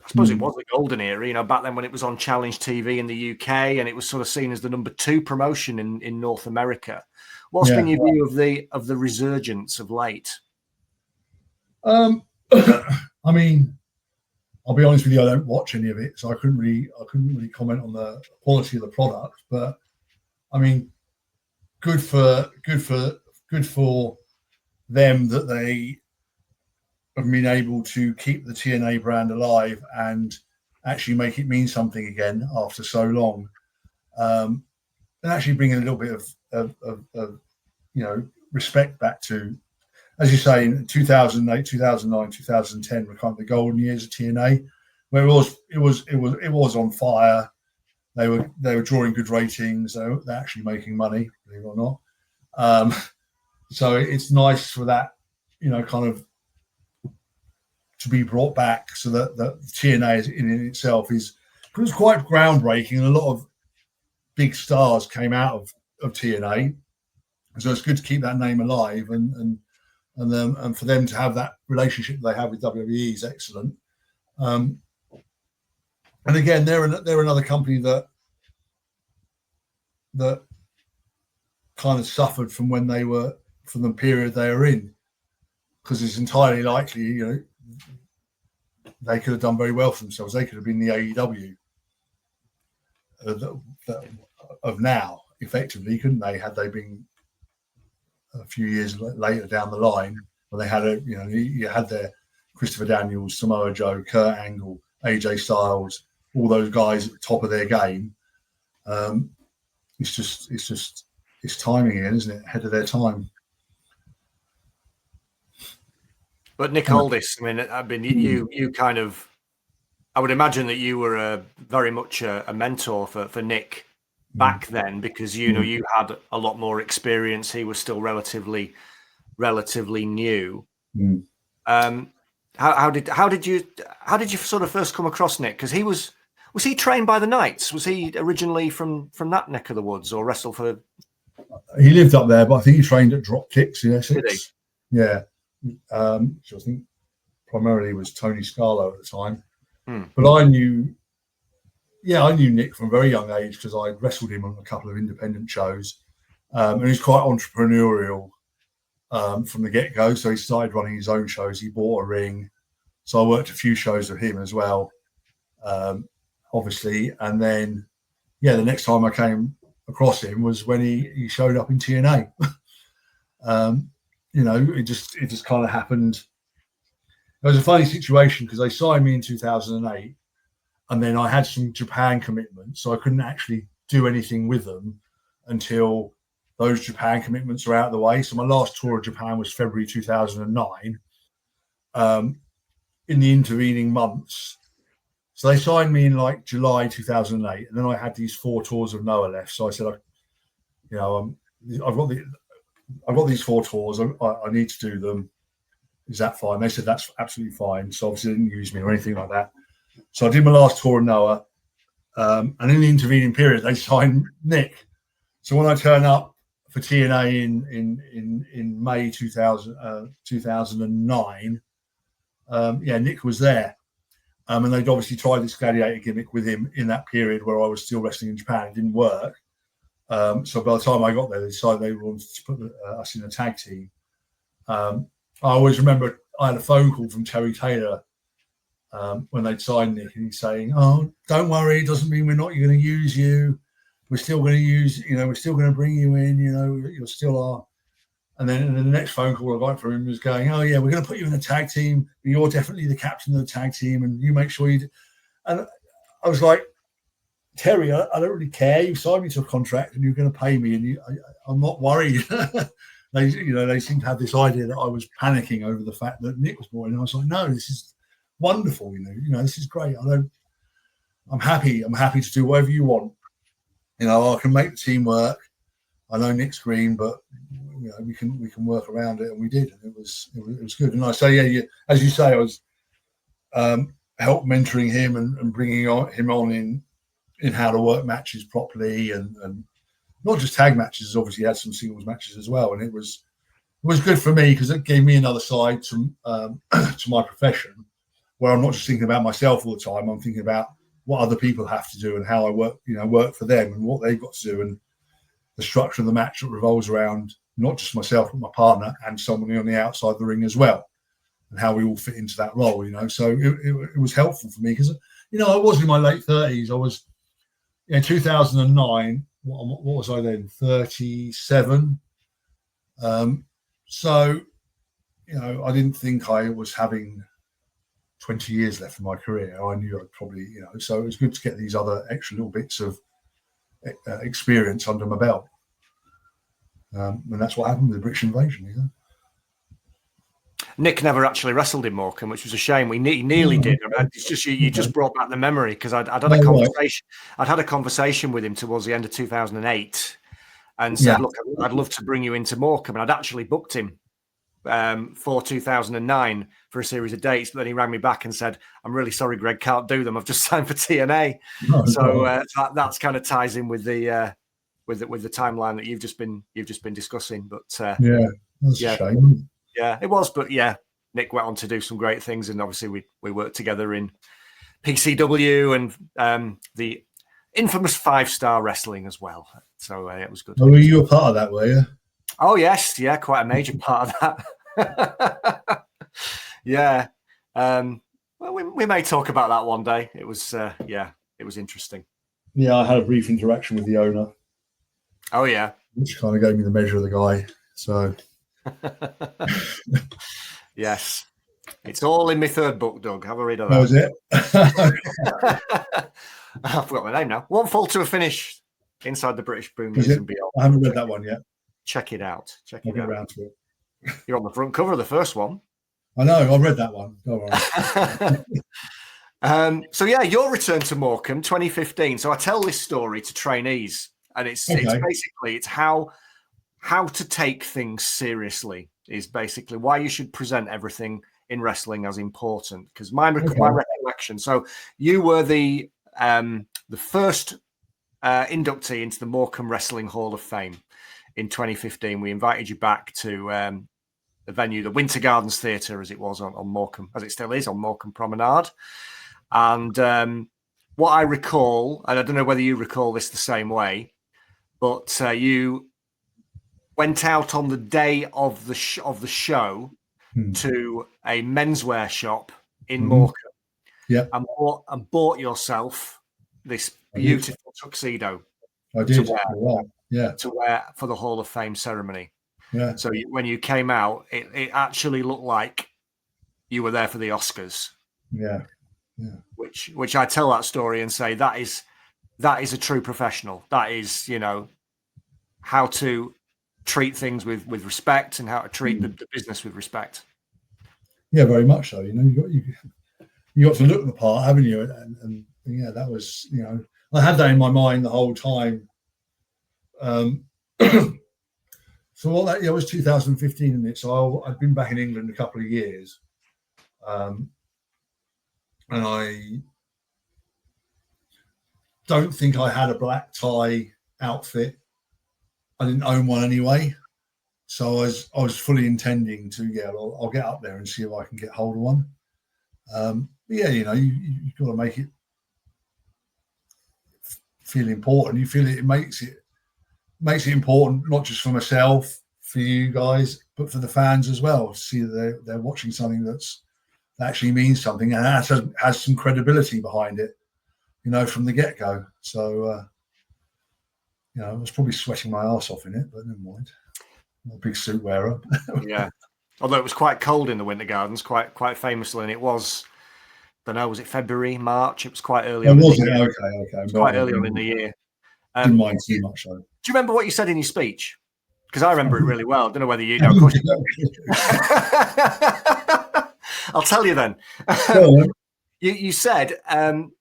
it was the golden era, back then when it was on Challenge TV in the UK and it was sort of seen as the number 2 promotion in North America. What's been your view of the resurgence of late? I mean, I'll be honest with you, I don't watch any of it, so I couldn't really comment on the quality of the product. But I mean, good for them that they have been able to keep the TNA brand alive and actually make it mean something again after so long, and actually bringing a little bit of respect back to, as you say, in 2008, 2009, 2010 were kind of the golden years of TNA, where it was on fire. They were drawing good ratings. They're actually making money, believe it or not. So it's nice for that, kind of to be brought back, so that TNA in itself it was quite groundbreaking, and a lot of big stars came out of TNA. So it's good to keep that name alive, and for them to have that relationship they have with WWE is excellent. And again, they're another company that kind of suffered from the period they were in, because it's entirely likely, they could have done very well for themselves. They could have been the AEW of now, effectively, couldn't they? Had they been a few years later down the line, when they had you had their Christopher Daniels, Samoa Joe, Kurt Angle, AJ Styles, all those guys at the top of their game. It's timing again, isn't it? Ahead of their time. But Nick Aldis, I mean, you kind of, I would imagine that you were very much a mentor for Nick back then, because you had a lot more experience. He was still relatively new. How did you sort of first come across Nick? Because was he trained by the Knights? Was he originally from that neck of the woods, or wrestled for? He lived up there, but I think he trained at Dropkicks in Essex. Yeah. Which I think primarily was Tony Scarlo at the time. But I knew Nick from a very young age, because I wrestled him on a couple of independent shows, and he's quite entrepreneurial from the get-go. So he started running his own shows. He bought a ring, so I worked a few shows with him as well, obviously. And then, the next time I came across him was when he showed up in TNA. It just kind of happened. It was a funny situation, because they signed me in 2008, and then I had some Japan commitments, so I couldn't actually do anything with them until those Japan commitments were out of the way. So my last tour of Japan was February 2009. In the intervening months, so they signed me in like July 2008, and then I had these 4 tours of Noah left. So I said, I've got these 4 tours. I need to do them. Is that fine? They said that's absolutely fine. So obviously they didn't use me or anything like that. So I did my last tour of Noah, and in the intervening period, they signed Nick. So when I turn up for TNA in May 2009, Nick was there, and they'd obviously tried this gladiator gimmick with him in that period where I was still wrestling in Japan. It didn't work. So by the time I got there, they decided they wanted to put us in a tag team. I always remember I had a phone call from Terry Taylor when they'd signed Nick, and he's saying, "Oh, don't worry, it doesn't mean we're not going to use you. We're still going to use, we're still going to bring you in, you're still are." And then the next phone call I got from him was going, "Oh yeah, we're going to put you in a tag team. You're definitely the captain of the tag team, and you make sure you do." And I was like, "Terry, I don't really care. You signed me to a contract, and you're going to pay me, and I'm not worried." They seemed to have this idea that I was panicking over the fact that Nick was born, and I was like, "No, this is wonderful. This is great. I'm happy. I'm happy to do whatever you want. I can make the team work. I know Nick's green, but we can work around it," and we did, and it was good. And I say, as you say, I was helped mentoring him and bringing him on in how to work matches properly, and not just tag matches. Obviously, he had some singles matches as well, and it was good for me, because it gave me another side to my profession, where I'm not just thinking about myself all the time. I'm thinking about what other people have to do and how I work for them and what they've got to do, and the structure of the match that revolves around not just myself but my partner and somebody on the outside of the ring as well. and how we all fit into that role, So it was helpful for me because, I was in my late 30s. I was in 2009. What was I then? 37. So, I didn't think I was having 20 years left in my career. I knew I'd probably, so it was good to get these other extra little bits of experience under my belt. And that's what happened with the British invasion, Nick never actually wrestled in Morecambe, which was a shame. He nearly did. It's just you just brought back the memory because I'd had a conversation. I'd had a conversation with him towards the end of 2008, and said, "Look, I'd love to bring you into Morecambe." And I'd actually booked him for 2009 for a series of dates, but then he rang me back and said, "I'm really sorry, Greg, can't do them. I've just signed for TNA." That's kind of ties in with the timeline that you've just been discussing. But that's a shame. Yeah, it was, but Nick went on to do some great things, and obviously we worked together in PCW and the infamous 5-star wrestling as well. So it was good. Oh, were you a part of that, were you? Oh yes, quite a major part of that. Well, we may talk about that one day. It was it was interesting. Yeah, I had a brief interaction with the owner. Oh yeah, which kind of gave me the measure of the guy. So. Yes, it's all in my third book, Doug. Have a read of that. That was it. I forgot my name now. One Fall to a Finish Inside the British Boom Years and Beyond. I haven't read that one yet. Check it out. I'll get around to it. You're on the front cover of the first one. I know. I read that one. Go on. So your return to Morecambe 2015. So I tell this story to trainees, and it's basically how to take things seriously is basically why you should present everything in wrestling as important. Because my recollection, so you were the first inductee into the Morecambe Wrestling Hall of Fame in 2015. We invited you back to the venue, the Winter Gardens Theatre, as it was on Morecambe, as it still is on Morecambe Promenade. And what I recall, and I don't know whether you recall this the same way, but you went out on the day of the show to a menswear shop in Morecambe, and bought yourself this beautiful tuxedo. I did. To wear for the Hall of Fame ceremony. Yeah. So when you came out, it actually looked like you were there for the Oscars. Yeah. Which I tell that story and say that is a true professional. That is, how to treat things with respect and how to treat the business with respect. Yeah, very much so. You got to look the part, haven't you? And that was, I had that in my mind the whole time. So what that was 2015, isn't it? So I'd been back in England a couple of years, and I don't think I had a black tie outfit. I didn't own one anyway, so I was fully intending to I'll get up there and see if I can get hold of one. You've got to make it feel important. You feel it makes it important, not just for myself, for you guys, but for the fans as well. To see that they're watching something that actually means something and has some credibility behind it, from the get-go. So. I was probably sweating my arse off in it, but never mind. I'm a big suit wearer. Yeah. Although it was quite cold in the Winter Gardens, quite famously, and it was, I don't know, was it February, March? It was quite early on. Was it? Okay. It was quite early on in the year. Didn't mind too much, though. Do you remember what you said in your speech? Because I remember it really well. I don't know whether you know. Of course you I'll tell you then. You said to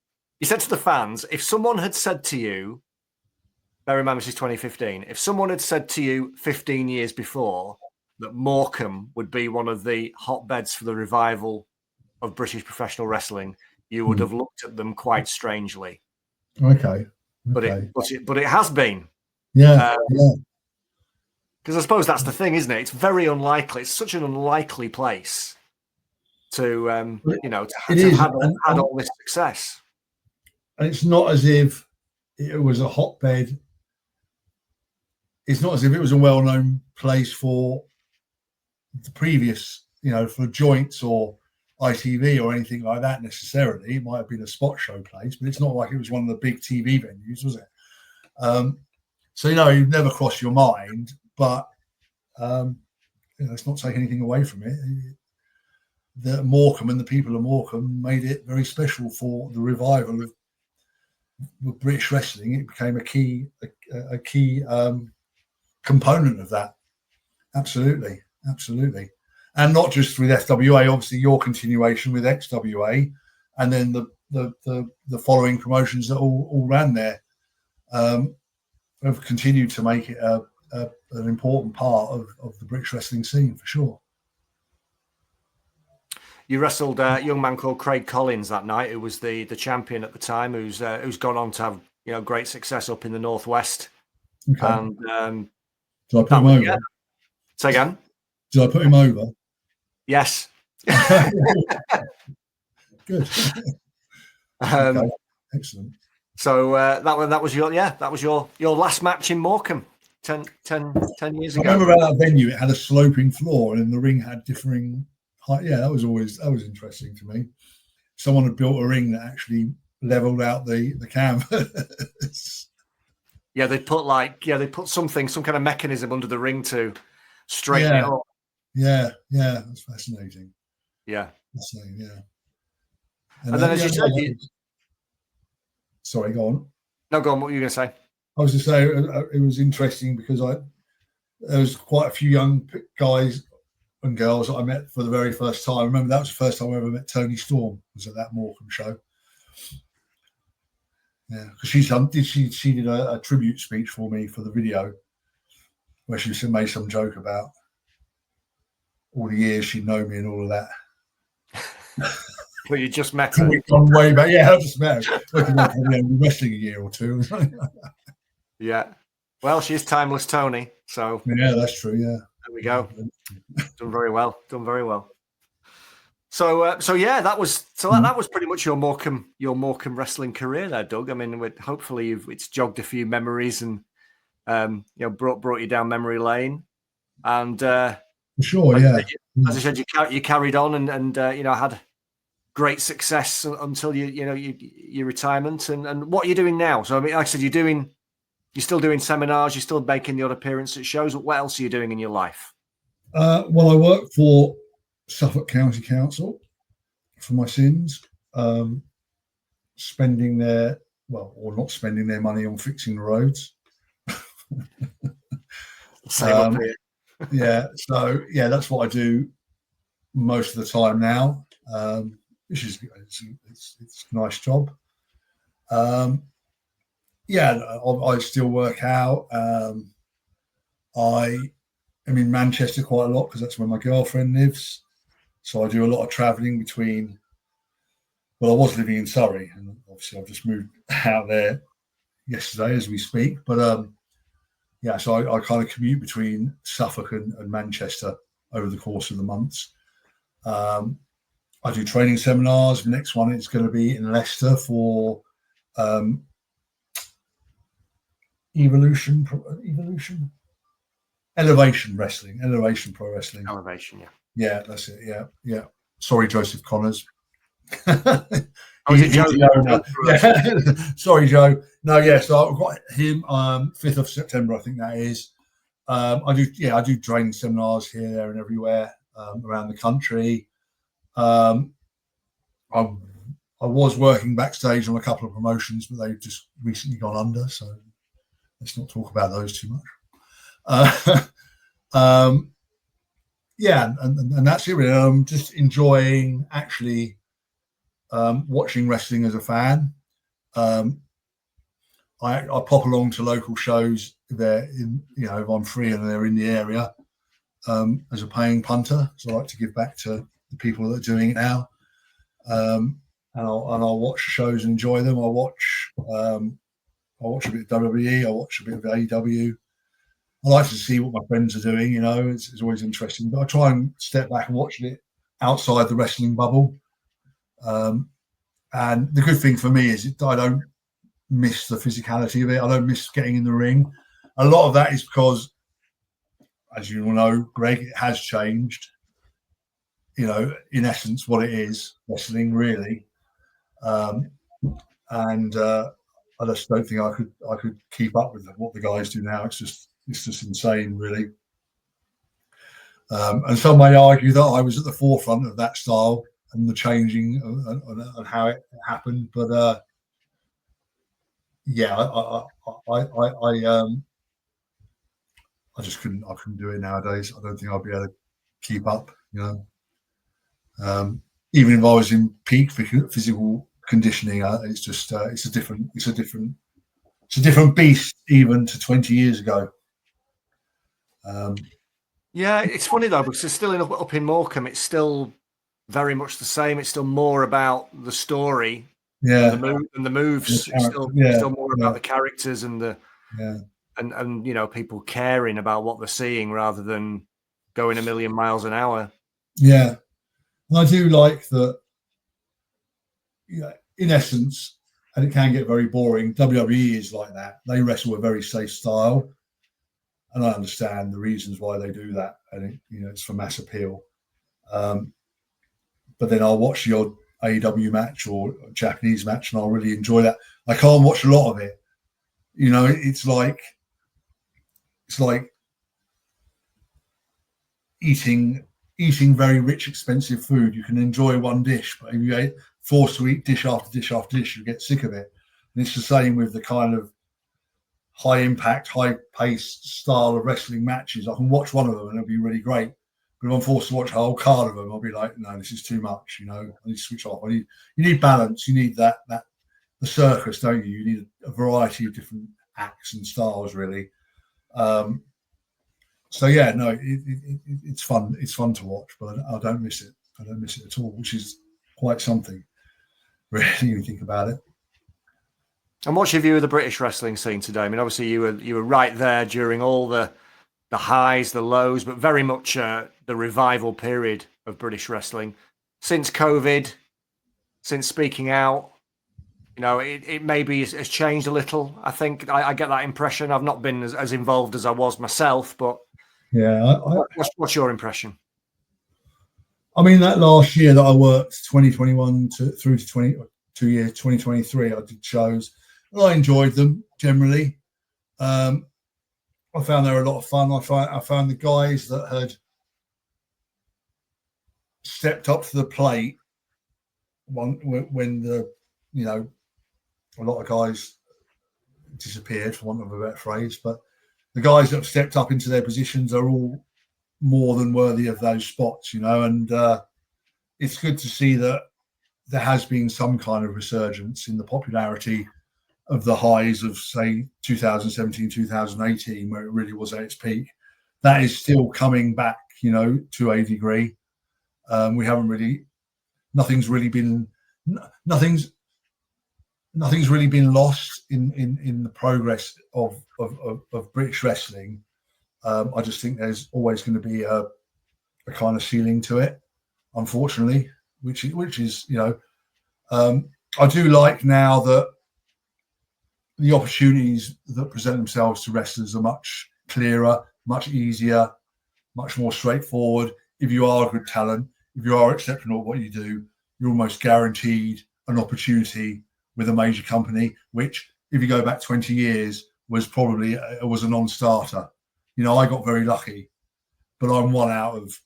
the fans, if someone had said to you, bear in mind this is 2015, if someone had said to you 15 years before that Morecambe would be one of the hotbeds for the revival of British professional wrestling, you would have looked at them quite strangely. Okay. But it has been. Yeah. Because I suppose that's the thing, isn't it? It's very unlikely. It's such an unlikely place to have had all this success. And it's not as if it was a hotbed. It's not as if it was a well-known place for the previous, for joints or ITV or anything like that necessarily. It might have been a spot show place, but it's not like it was one of the big TV venues, was it? So, you'd never cross your mind, but let's not take anything away from it. The Morecambe and the people of Morecambe made it very special for the revival of British wrestling. It became a key component of that. Absolutely. And not just with FWA, obviously your continuation with XWA, and then the following promotions that all ran there have continued to make it an important part of the British wrestling scene for sure. You wrestled a young man called Craig Collins that night, who was the champion at the time, who's gone on to have great success up in the Northwest. Okay. And did I put him over? Yeah. Say again. Did I put him over? Yes. Good. Okay. Excellent. So that was your last match in Morecambe 10 years ago. I remember at that venue it had a sloping floor and the ring had differing height. Yeah, that was interesting to me. Someone had built a ring that actually leveled out the canvas. Yeah, they put some kind of mechanism under the ring to straighten it up. Yeah, that's fascinating. Yeah. Fascinating, yeah. And then as you said, sorry, go on. No, go on. What were you going to say? I was just saying it was interesting because there was quite a few young guys and girls that I met for the very first time. I remember that was the first time I ever met Toni Storm, was at that Morecambe show. Yeah, because she did a tribute speech for me for the video where she made some joke about all the years she'd known me and all of that. Well, you just met her. We've gone way back. Yeah, I just met her. Wrestling a year or two. Yeah. Well, she's timeless Tony. So yeah, that's true. Yeah. There we go. Done very well. So that was pretty much your Morecambe wrestling career there, Doug. I mean, hopefully it's jogged a few memories and brought you down memory lane. And for sure, yeah. As I said, you carried on and had great success until your retirement. And what are you doing now? So I mean, like I said, you're still doing seminars, you're still making the odd appearance at shows. What else are you doing in your life? Well, I work for Suffolk County Council for my sins, spending their not spending their money on fixing the roads. Same up here. That's what I do most of the time now, which is it's a nice job. I still work out. I am in Manchester quite a lot because that's where my girlfriend lives. So I do a lot of travelling between. Well, I was living in Surrey, and obviously I've just moved out there yesterday as we speak. But so I kind of commute between Suffolk and Manchester over the course of the months. I do training seminars. The next one is going to be in Leicester for Elevation Pro Wrestling. Elevation, yeah. Yeah, that's it. Yeah. Sorry, Joseph Connors. Joe? Sorry, Joe. No, yeah. So I've got him 5th of September, I think that is. I do training seminars here, there, and everywhere around the country. I was working backstage on a couple of promotions, but they've just recently gone under, so let's not talk about those too much. And that's it really. I'm just enjoying actually watching wrestling as a fan. I pop along to local shows there if I'm free and they're in the area as a paying punter. So I like to give back to the people that are doing it now. And I'll watch shows and enjoy them. I watch a bit of WWE. I watch a bit of AEW. I like to see what my friends are doing. It's always interesting. But I try and step back and watch it outside the wrestling bubble. And the good thing for me is I don't miss the physicality of it. I don't miss getting in the ring. A lot of that is because, as you all know, Greg, it has changed. in essence, what it is, wrestling, really. And I just don't think I could keep up with what the guys do now. It's just insane, really. And some may argue that I was at the forefront of that style and the changing and how it happened. But yeah, I just couldn't do it nowadays. I don't think I'd be able to keep up. Even if I was in peak physical conditioning, it's a different beast even to 20 years ago. Yeah, it's funny though, because it's still up in Morecambe. It's still very much the same. It's still more about the story, yeah, and the moves. It's still more about the characters and the and people caring about what they're seeing rather than going a million miles an hour. Yeah, and I do like that. In essence, and it can get very boring. WWE is like that. They wrestle a very safe style. And I understand the reasons why they do that. And it's for mass appeal. But then I'll watch the odd AEW match or Japanese match, and I'll really enjoy that. I can't watch a lot of it. It's like eating very rich, expensive food. You can enjoy one dish, but if you ate forced to eat dish after dish after dish, you get sick of it. And it's the same with the kind of high impact, high paced style of wrestling matches. I can watch one of them and it'll be really great. But if I'm forced to watch a whole card of them, I'll be like, no, this is too much. I need to switch off. You need balance. You need that the circus, don't you? You need a variety of different acts and styles, really. So yeah, no, it's fun. It's fun to watch, but I don't miss it. I don't miss it at all, which is quite something, really, when you think about it. And what's your view of the British wrestling scene today? I mean, obviously you were right there during all the highs, the lows, but very much the revival period of British wrestling. Since COVID, since speaking out, it maybe has changed a little. I think I get that impression. I've not been as involved as I was myself, but yeah, what's your impression? I mean, that last year that I worked, 2021 through to 2023, I did shows. I enjoyed them generally. I found they were a lot of fun. I found the guys that had stepped up to the plate when a lot of guys disappeared, for want of a better phrase, but the guys that have stepped up into their positions are all more than worthy of those spots, and it's good to see that there has been some kind of resurgence in the popularity of the highs of, say, 2017, 2018, where it really was at its peak. That is still coming back, to a degree. Nothing's really been lost in the progress of British wrestling. I just think there's always going to be a kind of ceiling to it, unfortunately, which is I do like now that the opportunities that present themselves to wrestlers are much clearer, much easier, much more straightforward. If you are a good talent, if you are exceptional at what you do, you're almost guaranteed an opportunity with a major company, which, if you go back 20 years, was a non-starter. I got very lucky, but I'm one out of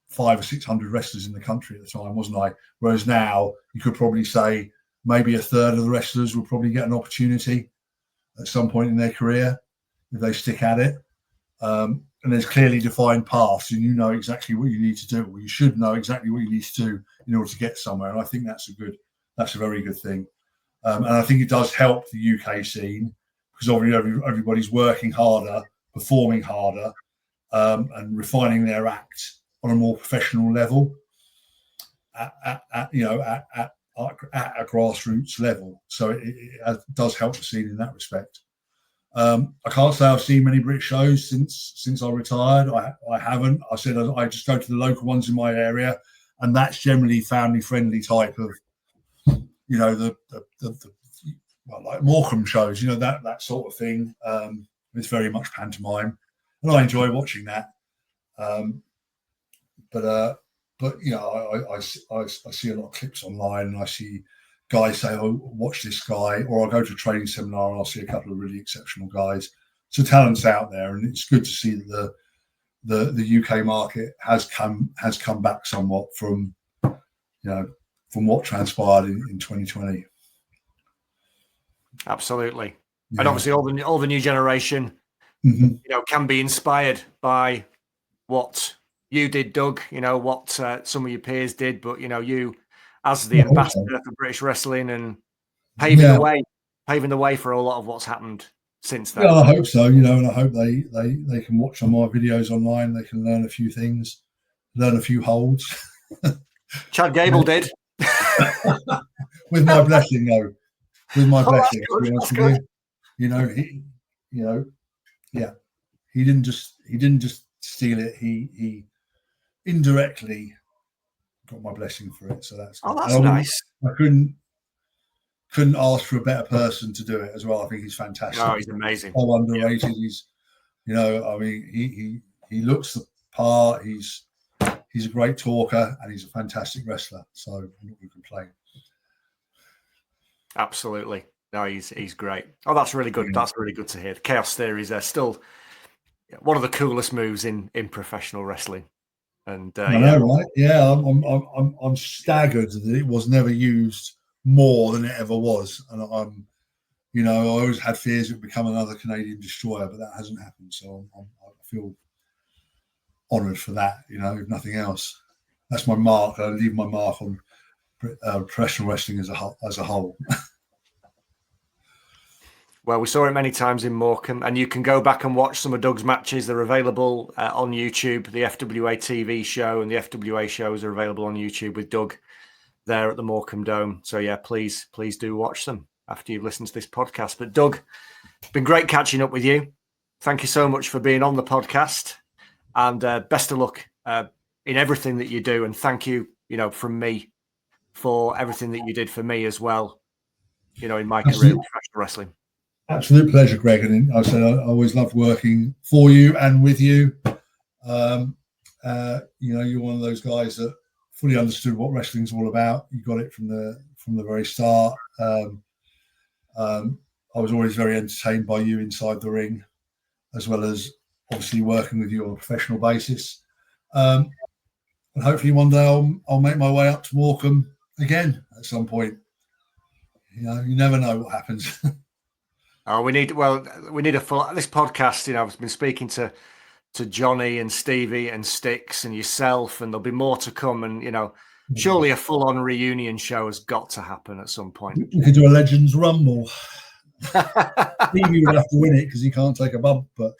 500 or 600 wrestlers in the country at the time, wasn't I? Whereas now, you could probably say maybe a third of the wrestlers will probably get an opportunity at some point in their career if they stick at it. And there's clearly defined paths, and you know exactly what you need to do, or you should know exactly what you need to do in order to get somewhere. And I think that's a very good thing. And I think it does help the UK scene, because obviously everybody's working harder, performing harder, and refining their act on a more professional level at a grassroots level. So it does help the scene in that respect. I can't say I've seen many British shows since I retired. I haven't. I said I just go to the local ones in my area, and that's generally family friendly type of, like Morecambe shows, that sort of thing. It's very much pantomime, and I enjoy watching that. But but you know, I see a lot of clips online, and I see guys say, "Oh, watch this guy," or I'll go to a training seminar and I'll see a couple of really exceptional guys. So talent's out there, and it's good to see that the UK market has come back somewhat from what transpired in 2020. Absolutely, yeah. And obviously all the new generation, can be inspired by what you did, Doug. What some of your peers did, but you as the ambassador for British wrestling and paving the way for a lot of what's happened since then. Yeah, I hope so. And I hope they can watch some of my videos online. They can learn a few things, learn a few holds. Chad Gable did. With my blessing, though. With my blessing. That's good. He didn't just steal it. He indirectly got my blessing for it. So that's nice. I couldn't ask for a better person to do it as well. I think he's fantastic. Oh, he's amazing. So underrated. He's, he looks the part. He's a great talker and he's a fantastic wrestler. So I'm not going to complain. Absolutely. No, he's great. Oh, that's really good. That's really good to hear. The Chaos Theories are still one of the coolest moves in professional wrestling. And I know, right? Yeah, I'm staggered that it was never used more than it ever was, and I always had fears it would become another Canadian destroyer, but that hasn't happened. So I feel honoured for that. If nothing else, that's my mark. I leave my mark on professional wrestling as a whole. Well, we saw it many times in Morecambe, and you can go back and watch some of Doug's matches. They're available on YouTube. The FWA TV show and the FWA shows are available on YouTube with Doug there at the Morecambe Dome. So yeah, please do watch them after you've listened to this podcast. But Doug, it's been great catching up with you. Thank you so much for being on the podcast, and best of luck in everything that you do. And thank you, from me for everything that you did for me as well, in my career in professional wrestling. Absolute pleasure, Greg. And I said I always loved working for you and with you. You're one of those guys that fully understood what wrestling's all about. You got it from the very start. I was always very entertained by you inside the ring, as well as obviously working with you on a professional basis. And hopefully one day I'll make my way up to Morecambe again at some point. You never know what happens. Oh, we need a full this podcast. I've been speaking to Johnny and Stevie and Styx and yourself, and there'll be more to come. And surely a full-on reunion show has got to happen at some point. We could do a Legends Rumble. Stevie would have to win it because he can't take a bump. But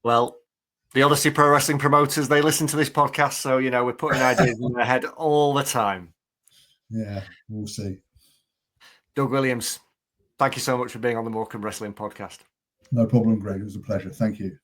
well, the Odyssey Pro Wrestling promoters, they listen to this podcast, so we're putting ideas in their head all the time. Yeah, we'll see. Doug Williams, thank you so much for being on the Morecambe Wrestling Podcast. No problem, Greg. It was a pleasure. Thank you.